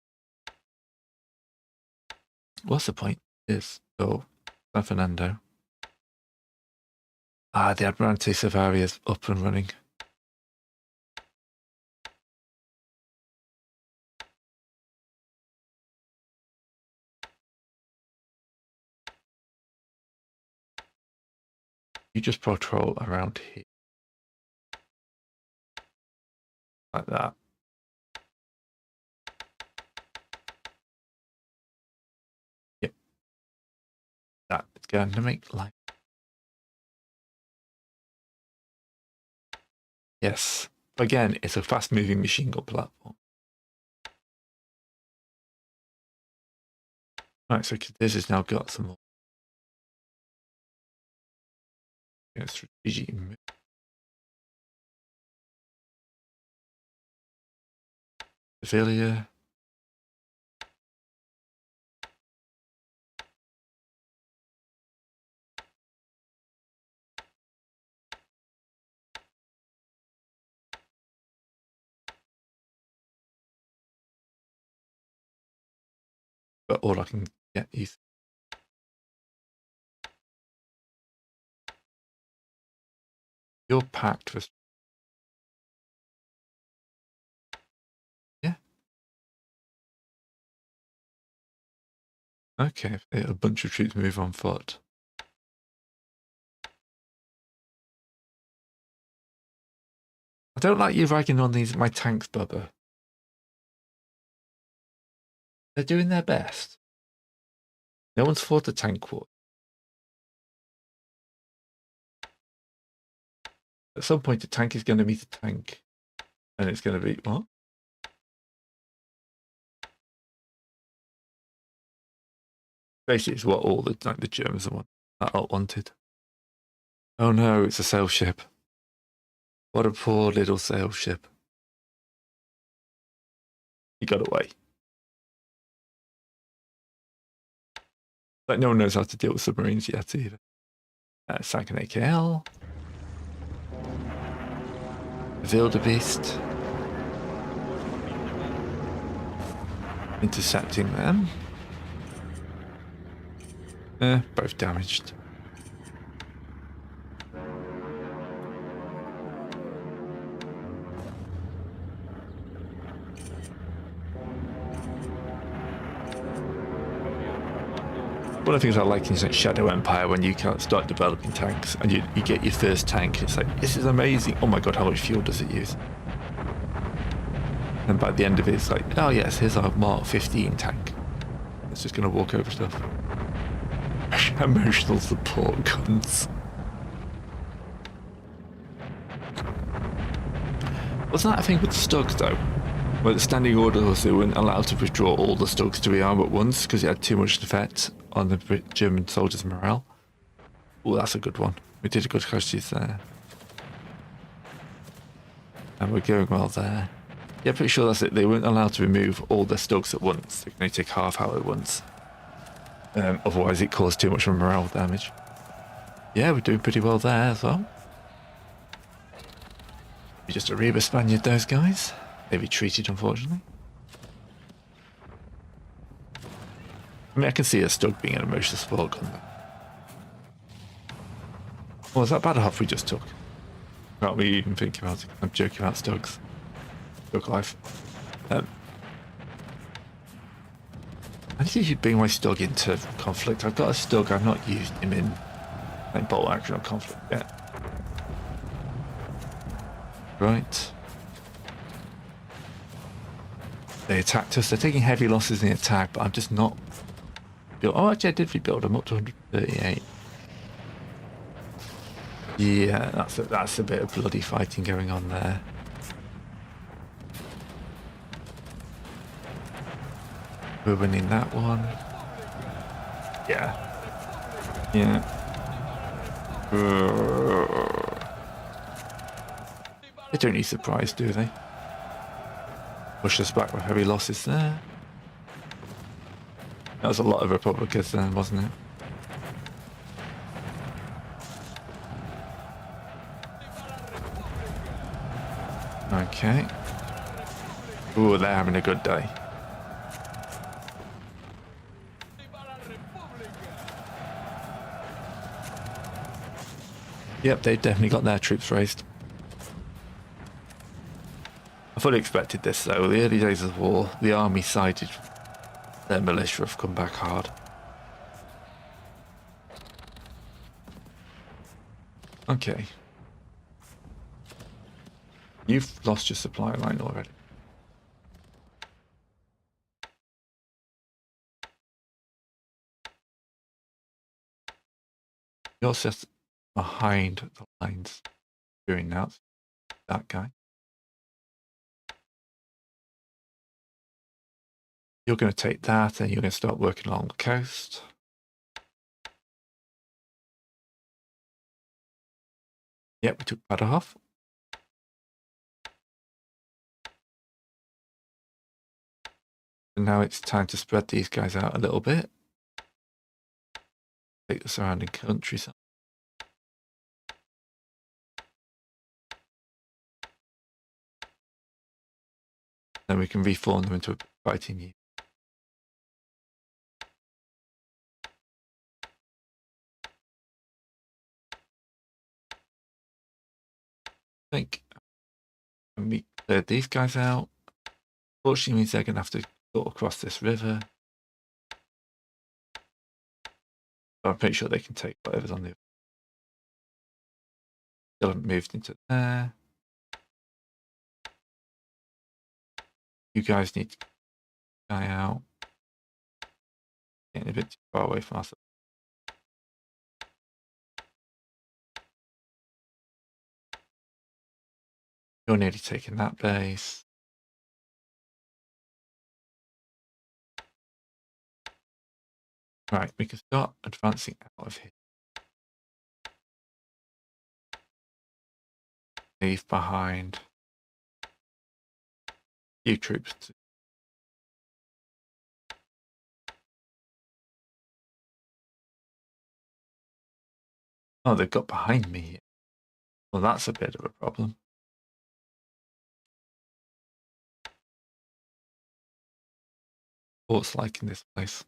What's the point? Is San Fernando. Ah, the Admirante Safari is up and running. You just patrol around here. Like that. Yep. That is going to make life. Yes. Again, it's a fast-moving machine gun platform. Right, so this has now got some more. Strategic move. Failure. But all I can get is you're packed for. Yeah. Okay, a bunch of troops move on foot. I don't like you ragging on my tanks, Bubba. They're doing their best. No one's fought a tank war. At some point, a tank is going to meet a tank, and it's going to be what? Basically, it's what all the Germans wanted. Oh no, it's a sail ship. What a poor little sail ship. He got away. Like no one knows how to deal with submarines yet either. Sank an AKL. Wildebeest. Intercepting them. Both damaged. One of the things I like is like Shadow Empire when you can't start developing tanks and you get your first tank. It's like, this is amazing. Oh my god, how much fuel does it use? And by the end of it, it's like, oh yes, here's our Mark 15 tank. It's just going to walk over stuff. Emotional support guns. Wasn't that a thing with Stugs though? Where the standing order was they weren't allowed to withdraw all the Stugs to rearm at once because it had too much effect on the German soldiers' morale. Oh, that's a good one. We did a good casualties there. And we're going well there. Yeah, pretty sure that's it. They weren't allowed to remove all their Stugs at once. They can only take half out at once. Otherwise it caused too much morale damage. Yeah, we're doing pretty well there as well. We're just a Reba Spaniard, those guys. They retreated, unfortunately. I mean, I can see a Stug being an emotional support gun. What was that battle hop we just took? Can't we even think about it? I'm joking about Stugs. Stug life. I think you should bring my Stug into conflict. I've got a Stug, I've not used him in like bolt action or conflict yet. Right. They attacked us. They're taking heavy losses in the attack, but I'm just not built. Oh, actually, I did rebuild. I'm up to 138. Yeah, that's a bit of bloody fighting going on there. We're winning that one. Yeah. Yeah. They don't need surprise, do they? Push us back with heavy losses there. That was a lot of Republicans then, wasn't it? Okay. Ooh, they're having a good day. Yep, they've definitely got their troops raised. I fully expected this though. The early days of the war, the army sided their militia have come back hard. Okay. You've lost your supply line already. You're just behind the lines doing that. That guy. You're going to take that and you're going to start working along the coast. Yep, we took Badajoz. And now it's time to spread these guys out a little bit. Take the surrounding countryside. Then we can reform them into a fighting unit. I think we cleared these guys out. Fortunately means they're going to have to go across this river. But I'm pretty sure they can take whatever's on the... Still haven't moved into there. You guys need to guy out. Getting a bit too far away from us. You're nearly taking that base. Right, we can start advancing out of here. Leave behind a few troops. Oh, they've got behind me here. Well, that's a bit of a problem. What's like in this place?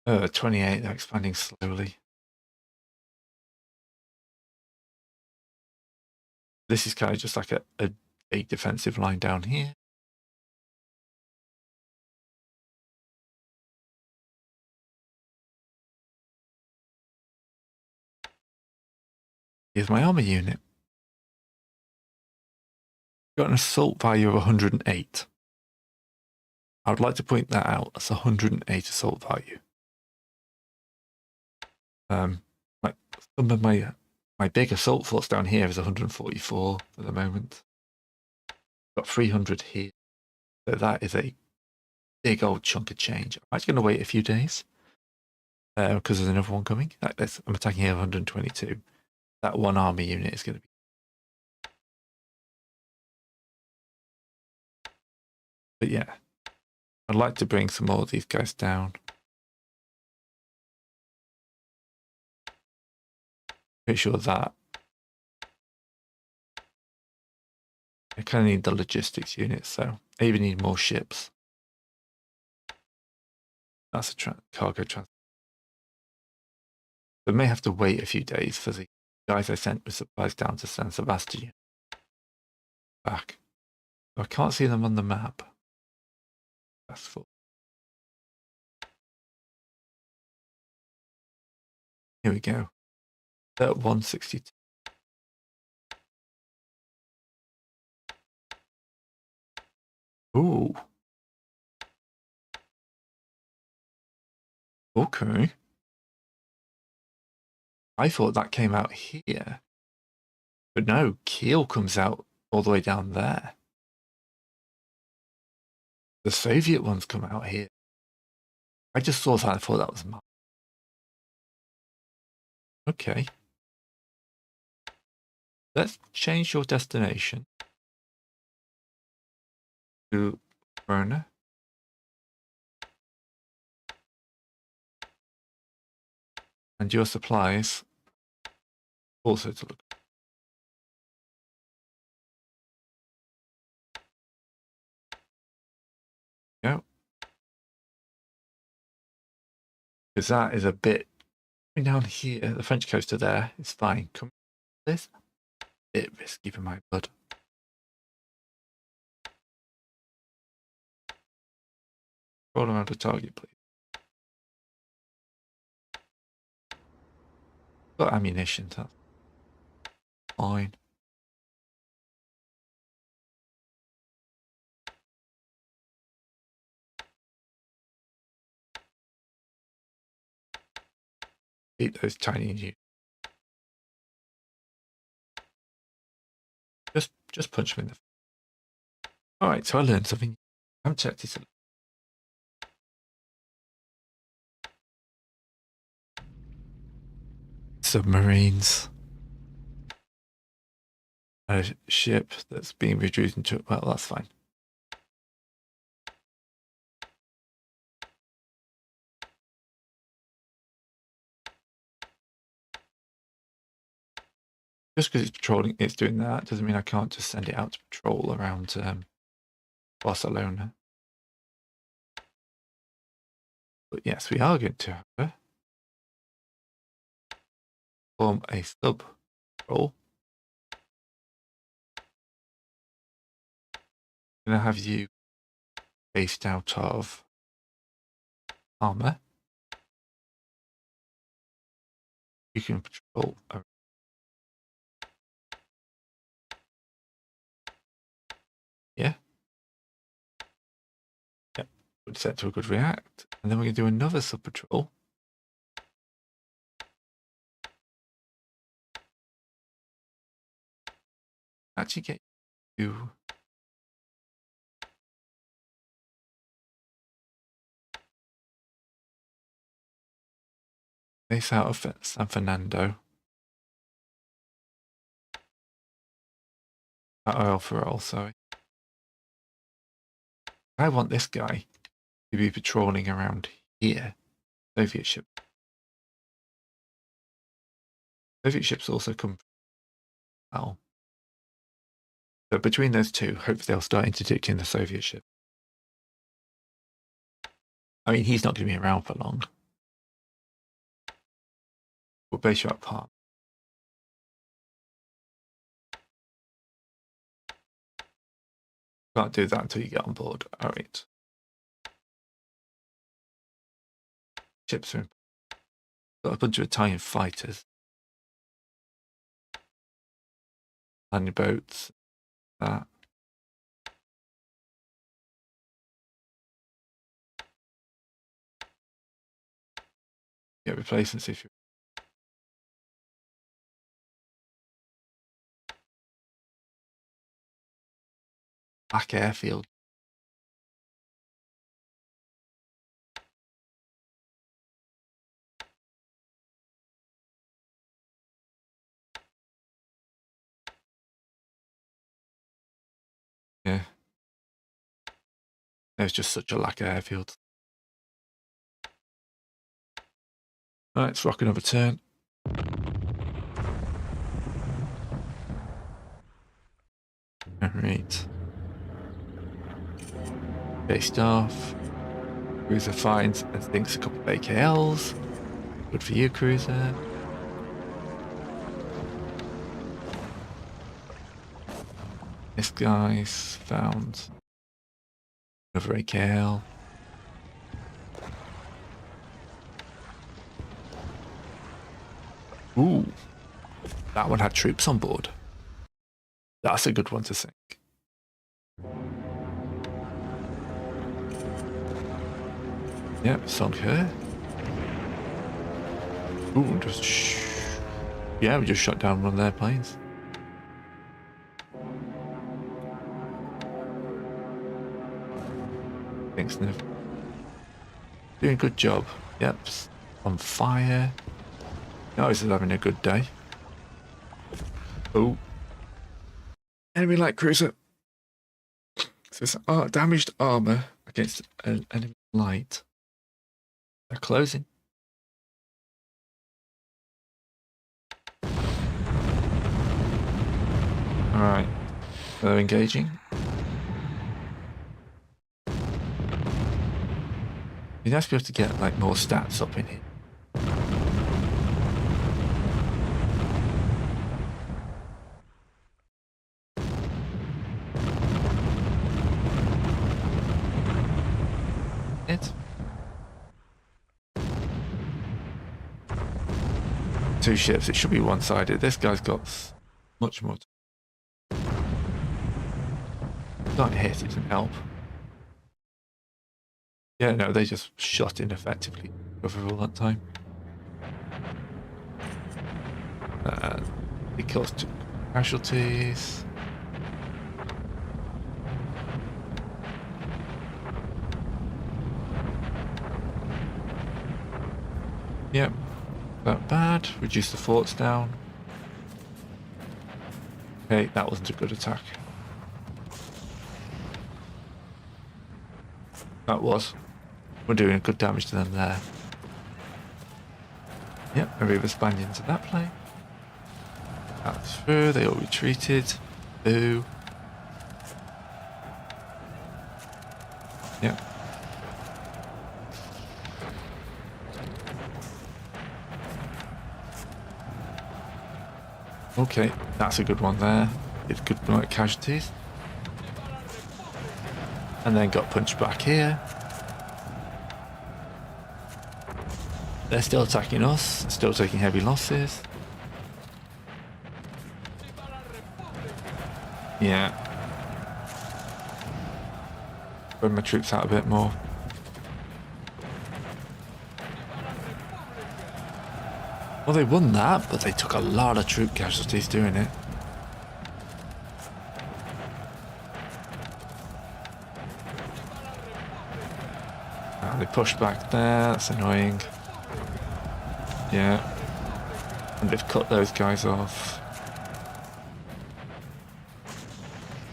28, they're expanding slowly. This is kind of just like a defensive line down here. Here's my armor unit. Got an assault value of 108. I would like to point that out. That's 108 assault value. Some of my big assault force down here is 144 at the moment. Got 300 here. So that is a big old chunk of change. I'm actually going to wait a few days because there's another one coming. I'm attacking here 122. That one army unit is going to be... But yeah, I'd like to bring some more of these guys down. Pretty sure that I kind of need the logistics units, so I even need more ships. That's a cargo transport. I may have to wait a few days for the guys I sent with supplies down to San Sebastian back. I can't see them on the map. That's full. Here we go. At 162. Ooh. Okay. I thought that came out here. But no, Kiel comes out all the way down there. The Soviet ones come out here. I just saw that. I thought that was mine. Okay. Let's change your destination to Verna. And your supplies also to look. Yeah. Because that is a bit down here. The French coast to there is fine. Come this a bit risky for my blood. Roll around the target, please. Got ammunition, that's fine. Beat those tiny units. Just punch them in the. Alright, so I learned something. I haven't checked this. Submarines. A ship that's being reduced into. Well, that's fine. Just because it's patrolling, it's doing that doesn't mean I can't just send it out to patrol around Barcelona. But yes, we are going to have form a sub patrol. I'm going to have you based out of Armor. You can patrol around. Yeah. Yep. Would set to a good react. And then we're going to do another sub patrol. Actually get you base out of San Fernando. Oil for oil, sorry. I want this guy to be patrolling around here. Soviet ship. Soviet ships also come. Well, but between those two, hopefully they'll start interdicting the Soviet ship. I mean, he's not going to be around for long. We'll base you up part. Can't do that until you get on board. All right. Ships are in. Got a bunch of Italian fighters. Landing boats. That. Get replacements if you. Black airfield. Yeah. There's just such a lack of airfields. Alright, let's rock another turn. Alright. Based off. Cruiser finds and thinks a couple of AKLs. Good for you, Cruiser. This guy's found another AKL. Ooh, that one had troops on board. That's a good one to sink. Yep, sunk her. Ooh, yeah, we just shot down one of their planes. Thanks, Niv. Doing a good job. Yep. On fire. No, he's having a good day. Oh. Enemy light cruiser. So it's damaged armor against an enemy light. They're closing. Alright. They're engaging. You're nice to be able to get like more stats up in here. Two ships, it should be one-sided. This guy's got much more. Don't hit, it doesn't help. Yeah, no, they just shot ineffectively over all that time. It caused 2 casualties. Yep, not bad. Reduce the forts down. Okay, that wasn't a good attack. That was. We're doing good damage to them there. Yep, Arriva Spaniards at that plane. Out through, they all retreated. Ooh. Yep. Okay, that's a good one there. It's good amount of casualties. And then got punched back here. They're still attacking us, still taking heavy losses. Yeah. Bring my troops out a bit more. Well, they won that, but they took a lot of troop casualties doing it. Oh, they pushed back there, that's annoying. Yeah. And they've cut those guys off.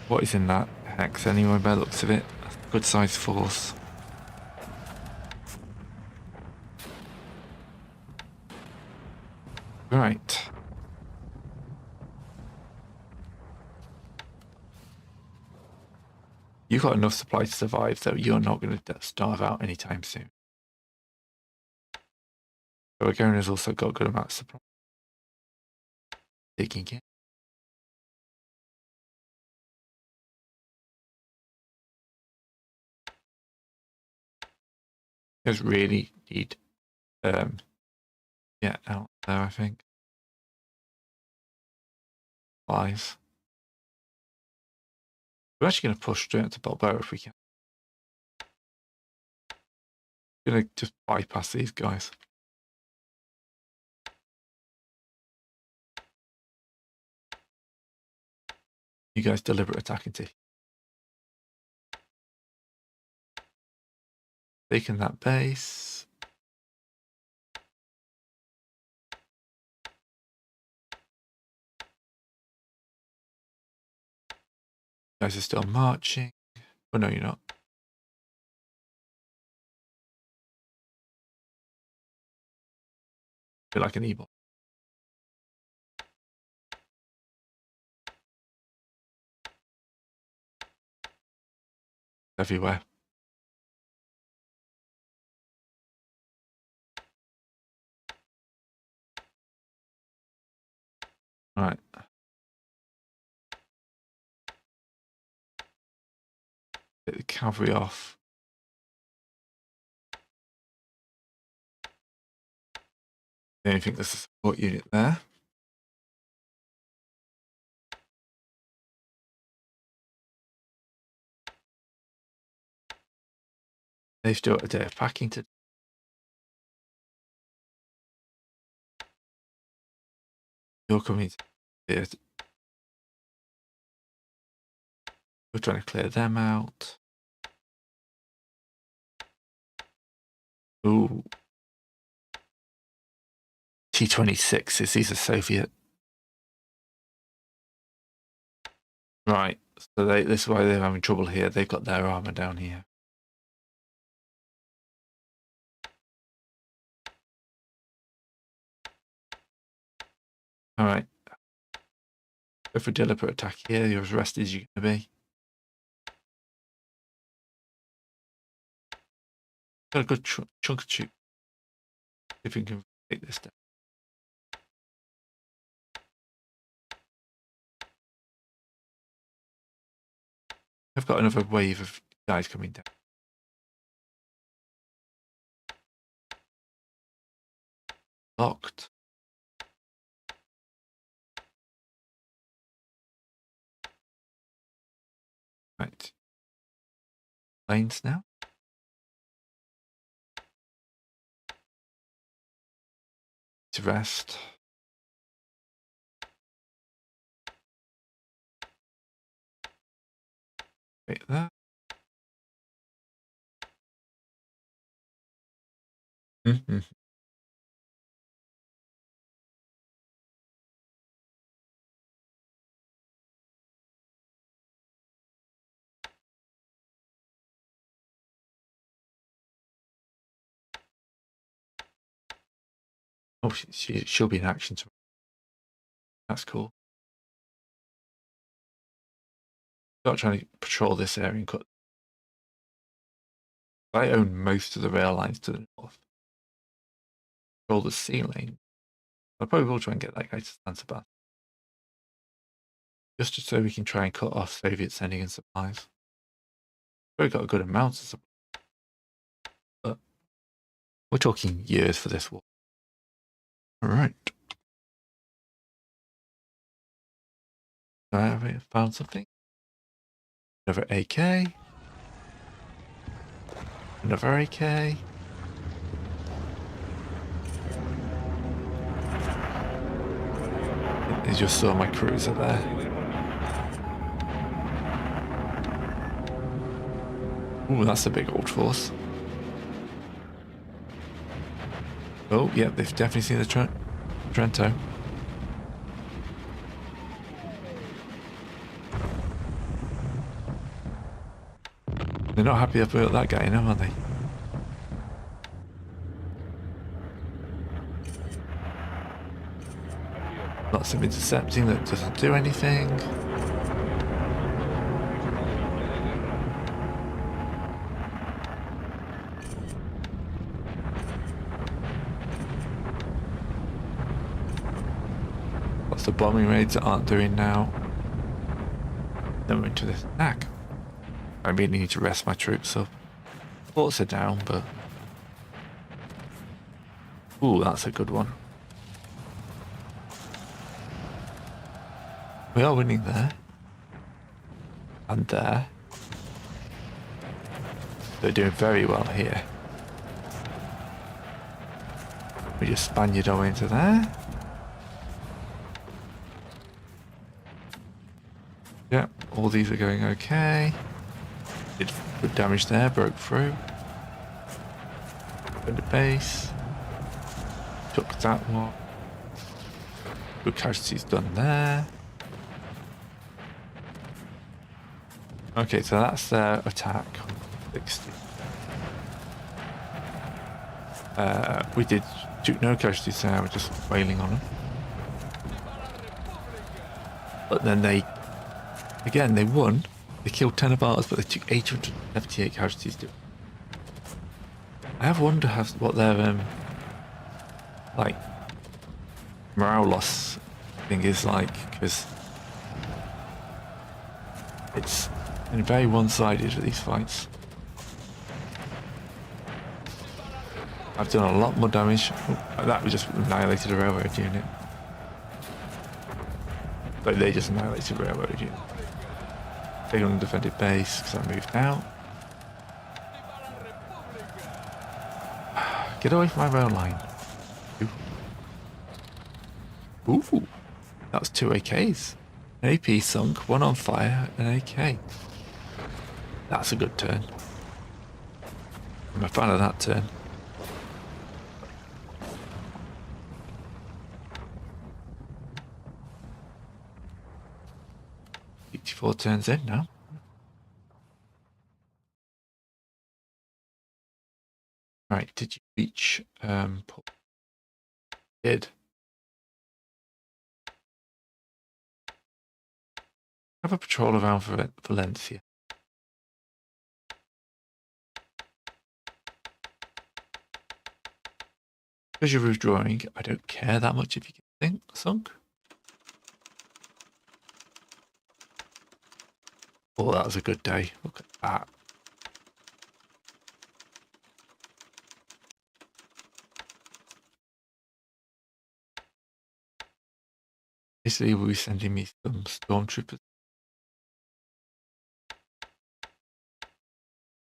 What is in that hex anyway, by the looks of it? Good sized force. Right. You've got enough supply to survive, so you're not going to starve out anytime soon. So Again has also got a good amount of supply. Digging in. You guys really need yeah, out there, I think. Supplies. We're actually going to push straight into Balboa if we can. Going to just bypass these guys. You guys deliberate attacking to taking that base. You guys are still marching. Oh no, you're not. You're like an evil. Everywhere. All right. Get the cavalry off. I think there's a support unit there. They've still got a day of packing to do. You're coming here. We're trying to clear them out. Ooh. T-26s, these are Soviet. Right, so this is why they're having trouble here. They've got their armor down here. All right. Go for deliberate attack here. You're as rested as you're going to be. Got a good chunk of troops. If you can take this down. I've got another wave of guys coming down. Locked. Right. Lanes now. To rest. Right there. Mm-hmm. Oh, she'll be in action tomorrow. That's cool. Not trying to patrol this area and cut. I own most of the rail lines to the north. Control the sea lane. I probably will try and get that guy to San Sebastian. Just so we can try and cut off Soviet sending in supplies. We've got a good amount of supplies. But we're talking years for this war. Alright. Have I found something? Another AK. Another AK. I just saw my cruiser there. Ooh, that's a big old force. Oh, yeah, they've definitely seen the Trento. They're not happy I've built that guy now, are they? Lots of intercepting that doesn't do anything. Lots of bombing raids that aren't doing now. Then we're into this attack. I really need to rest my troops up. Forts are down, but... Ooh, that's a good one. We are winning there. And there. They're doing very well here. We just Spaniard our way into there. Yep, all these are going okay. Did good damage there, broke through. Got the base. Took that one. Good casualties done there. Okay, so that's their attack. 60. We did took no casualties there, we're just wailing on them. But then they won. They killed 10 of ours, but they took 878 casualties. I have wondered what their like morale loss thing is like, because it's been very one-sided with these fights. I've done a lot more damage. Oh, that we just annihilated a railroad unit. But they just annihilated a railroad unit. Take on the defended base because I moved out. Get away from my rail line. Ooh, that was 2 AKs. An AP sunk, one on fire, an AK. That's a good turn. I'm a fan of that turn. 84 turns in now. Right, did you reach did. Have a patrol around Valencia. Because you're withdrawing, I don't care that much if you get sunk. Oh, that was a good day. Look at that. Basically, we'll be sending me some stormtroopers.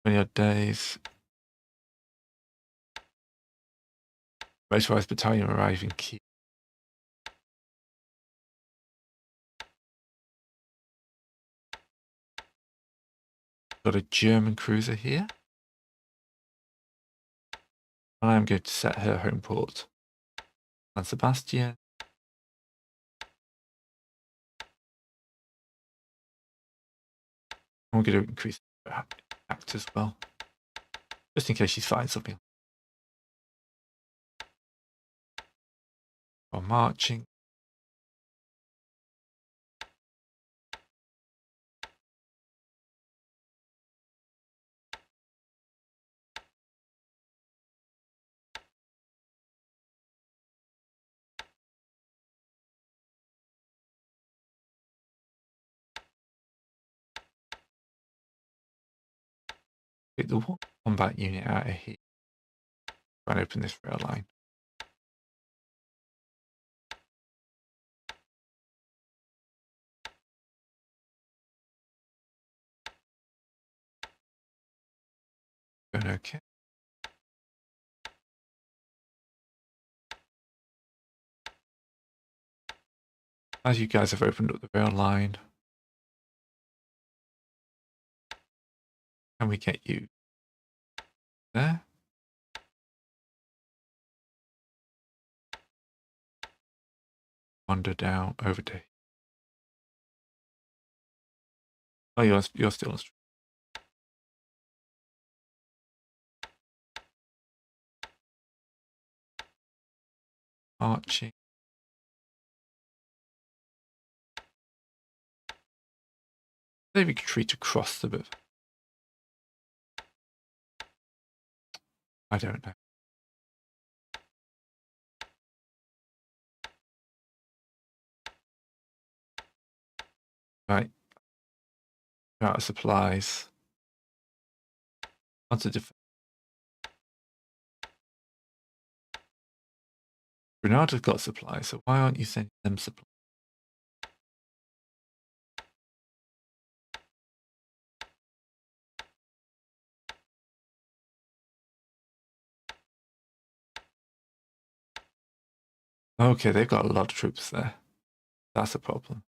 20 odd days. Motorized battalion arriving Kiev. Got a German cruiser here. And I'm going to set her home port. San Sebastian. I'm going to increase her act as well. Just in case she's fighting something. Or marching. Get the combat unit out of here. Try and open this rail line. Going okay. As you guys have opened up the rail line, can we get you there? Wander down over to. Oh, you're still on stream. Marching. Maybe we could retreat across the bit. I don't know. Right. Out of supplies. Onto defense. Grenada's got supplies, so why aren't you sending them supplies? Okay, they've got a lot of troops there. That's a problem.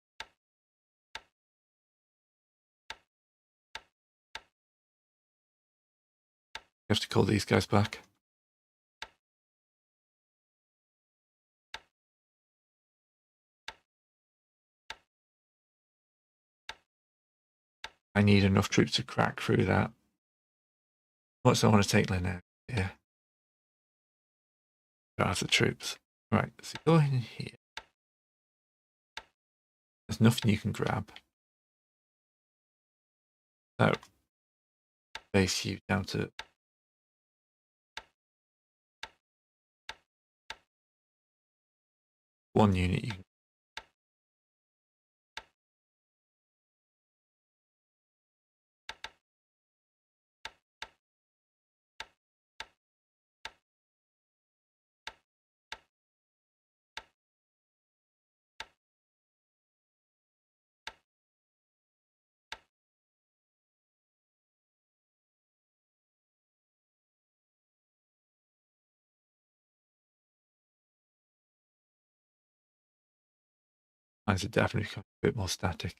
You have to call these guys back. I need enough troops to crack through that. What's I want to take Lynette? Yeah. Out of troops. Right, so go in here. There's nothing you can grab. So, base you down to one unit. You can lines are definitely become a bit more static.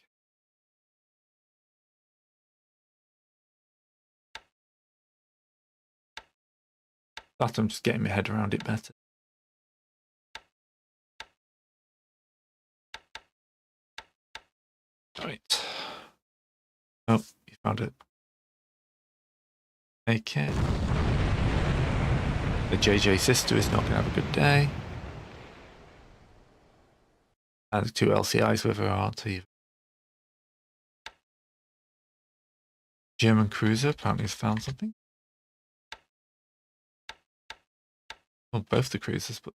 That I'm just getting my head around it better. Right. Oh, you found it. Okay. The JJ sister is not going to have a good day. And the 2 LCIs with her aren't even. German cruiser apparently has found something. Well, both the cruisers, but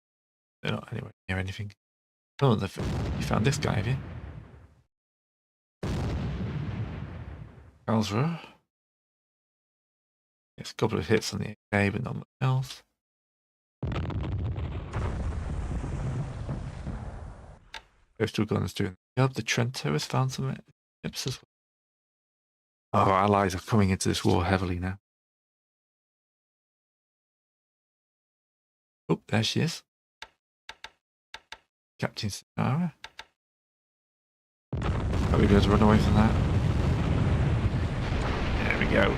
they're not anywhere near anything. Oh, you found this guy, have you? Karlsruhe. Yes, a couple of hits on the AK, but not much else. Coastal guns doing the job. The Trento has found some ships as well. Oh, our allies are coming into this war heavily now. Oh, there she is. Captain Sarah. Are we going to run away from that? There we go.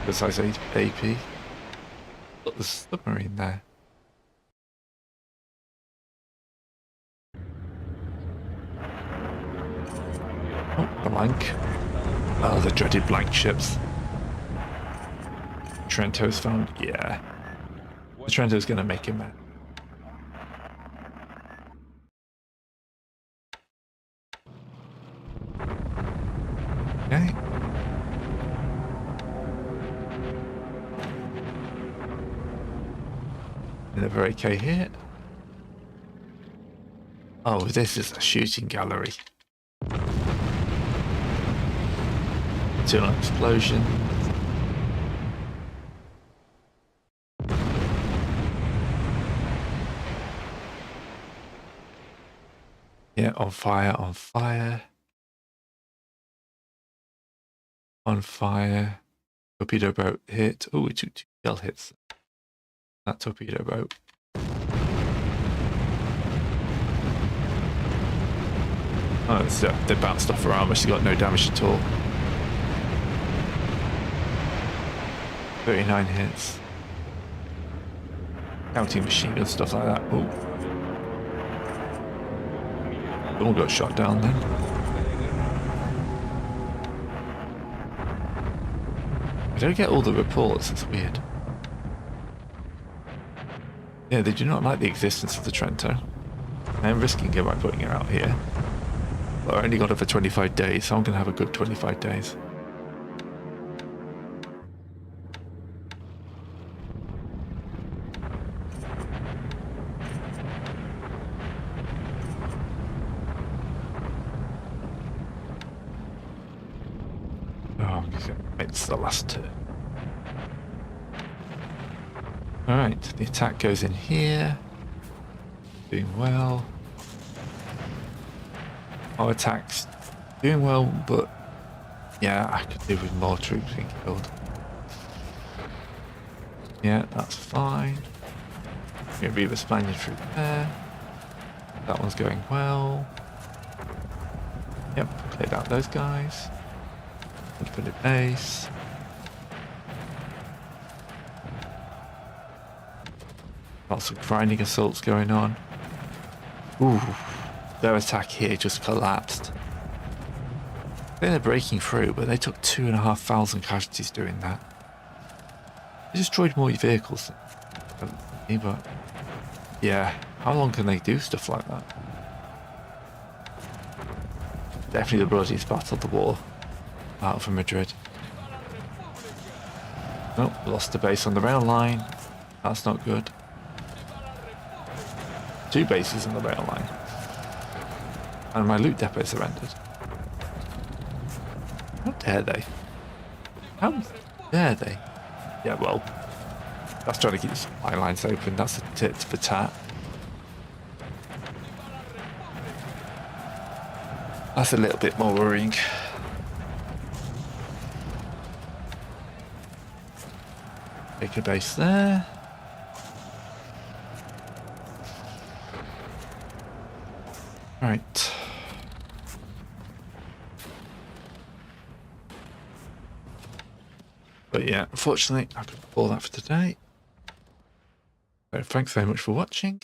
Precise AP. Look, there's a submarine there. Oh, blank. Oh, the dreaded blank ships. Trento's found. Yeah. The Trento's going to make him mad. Okay. Another AK here. Oh, this is a shooting gallery. Internal explosion. Yeah, on fire, on fire. On fire. Torpedo boat hit. Oh, we took 2 shell hits. That torpedo boat. Oh, it's, they bounced off her armor. She got no damage at all. 39 hits. Counting machine gun stuff like that. Oh. All got shot down then. I don't get all the reports. It's weird. Yeah, they do not like the existence of the Trento. I am risking it by putting it out here. But I only got it for 25 days, so I'm going to have a good 25 days. Oh, it's the last turn. Alright, the attack goes in here. Doing well. Our attack's doing well, but yeah, I could do with more troops being killed. Yeah, that's fine. Gonna be the Spaniard troop there. That one's going well. Yep, cleared out those guys. Independent base. Lots of grinding assaults going on. Ooh, their attack here just collapsed. They're breaking through, but they took 2,500 casualties doing that. They destroyed more vehicles than me, but yeah, how long can they do stuff like that? Definitely the bloodiest battle of the war out from Madrid. Nope, lost the base on the rail line. That's not good. 2 bases on the rail line. And my loot depot surrendered. How dare they? How dare they? Yeah, well, that's trying to keep the supply lines open. That's a tit for tat. That's a little bit more worrying. Take a base there. Right. But yeah, unfortunately, I could pull that for today. So thanks very much for watching.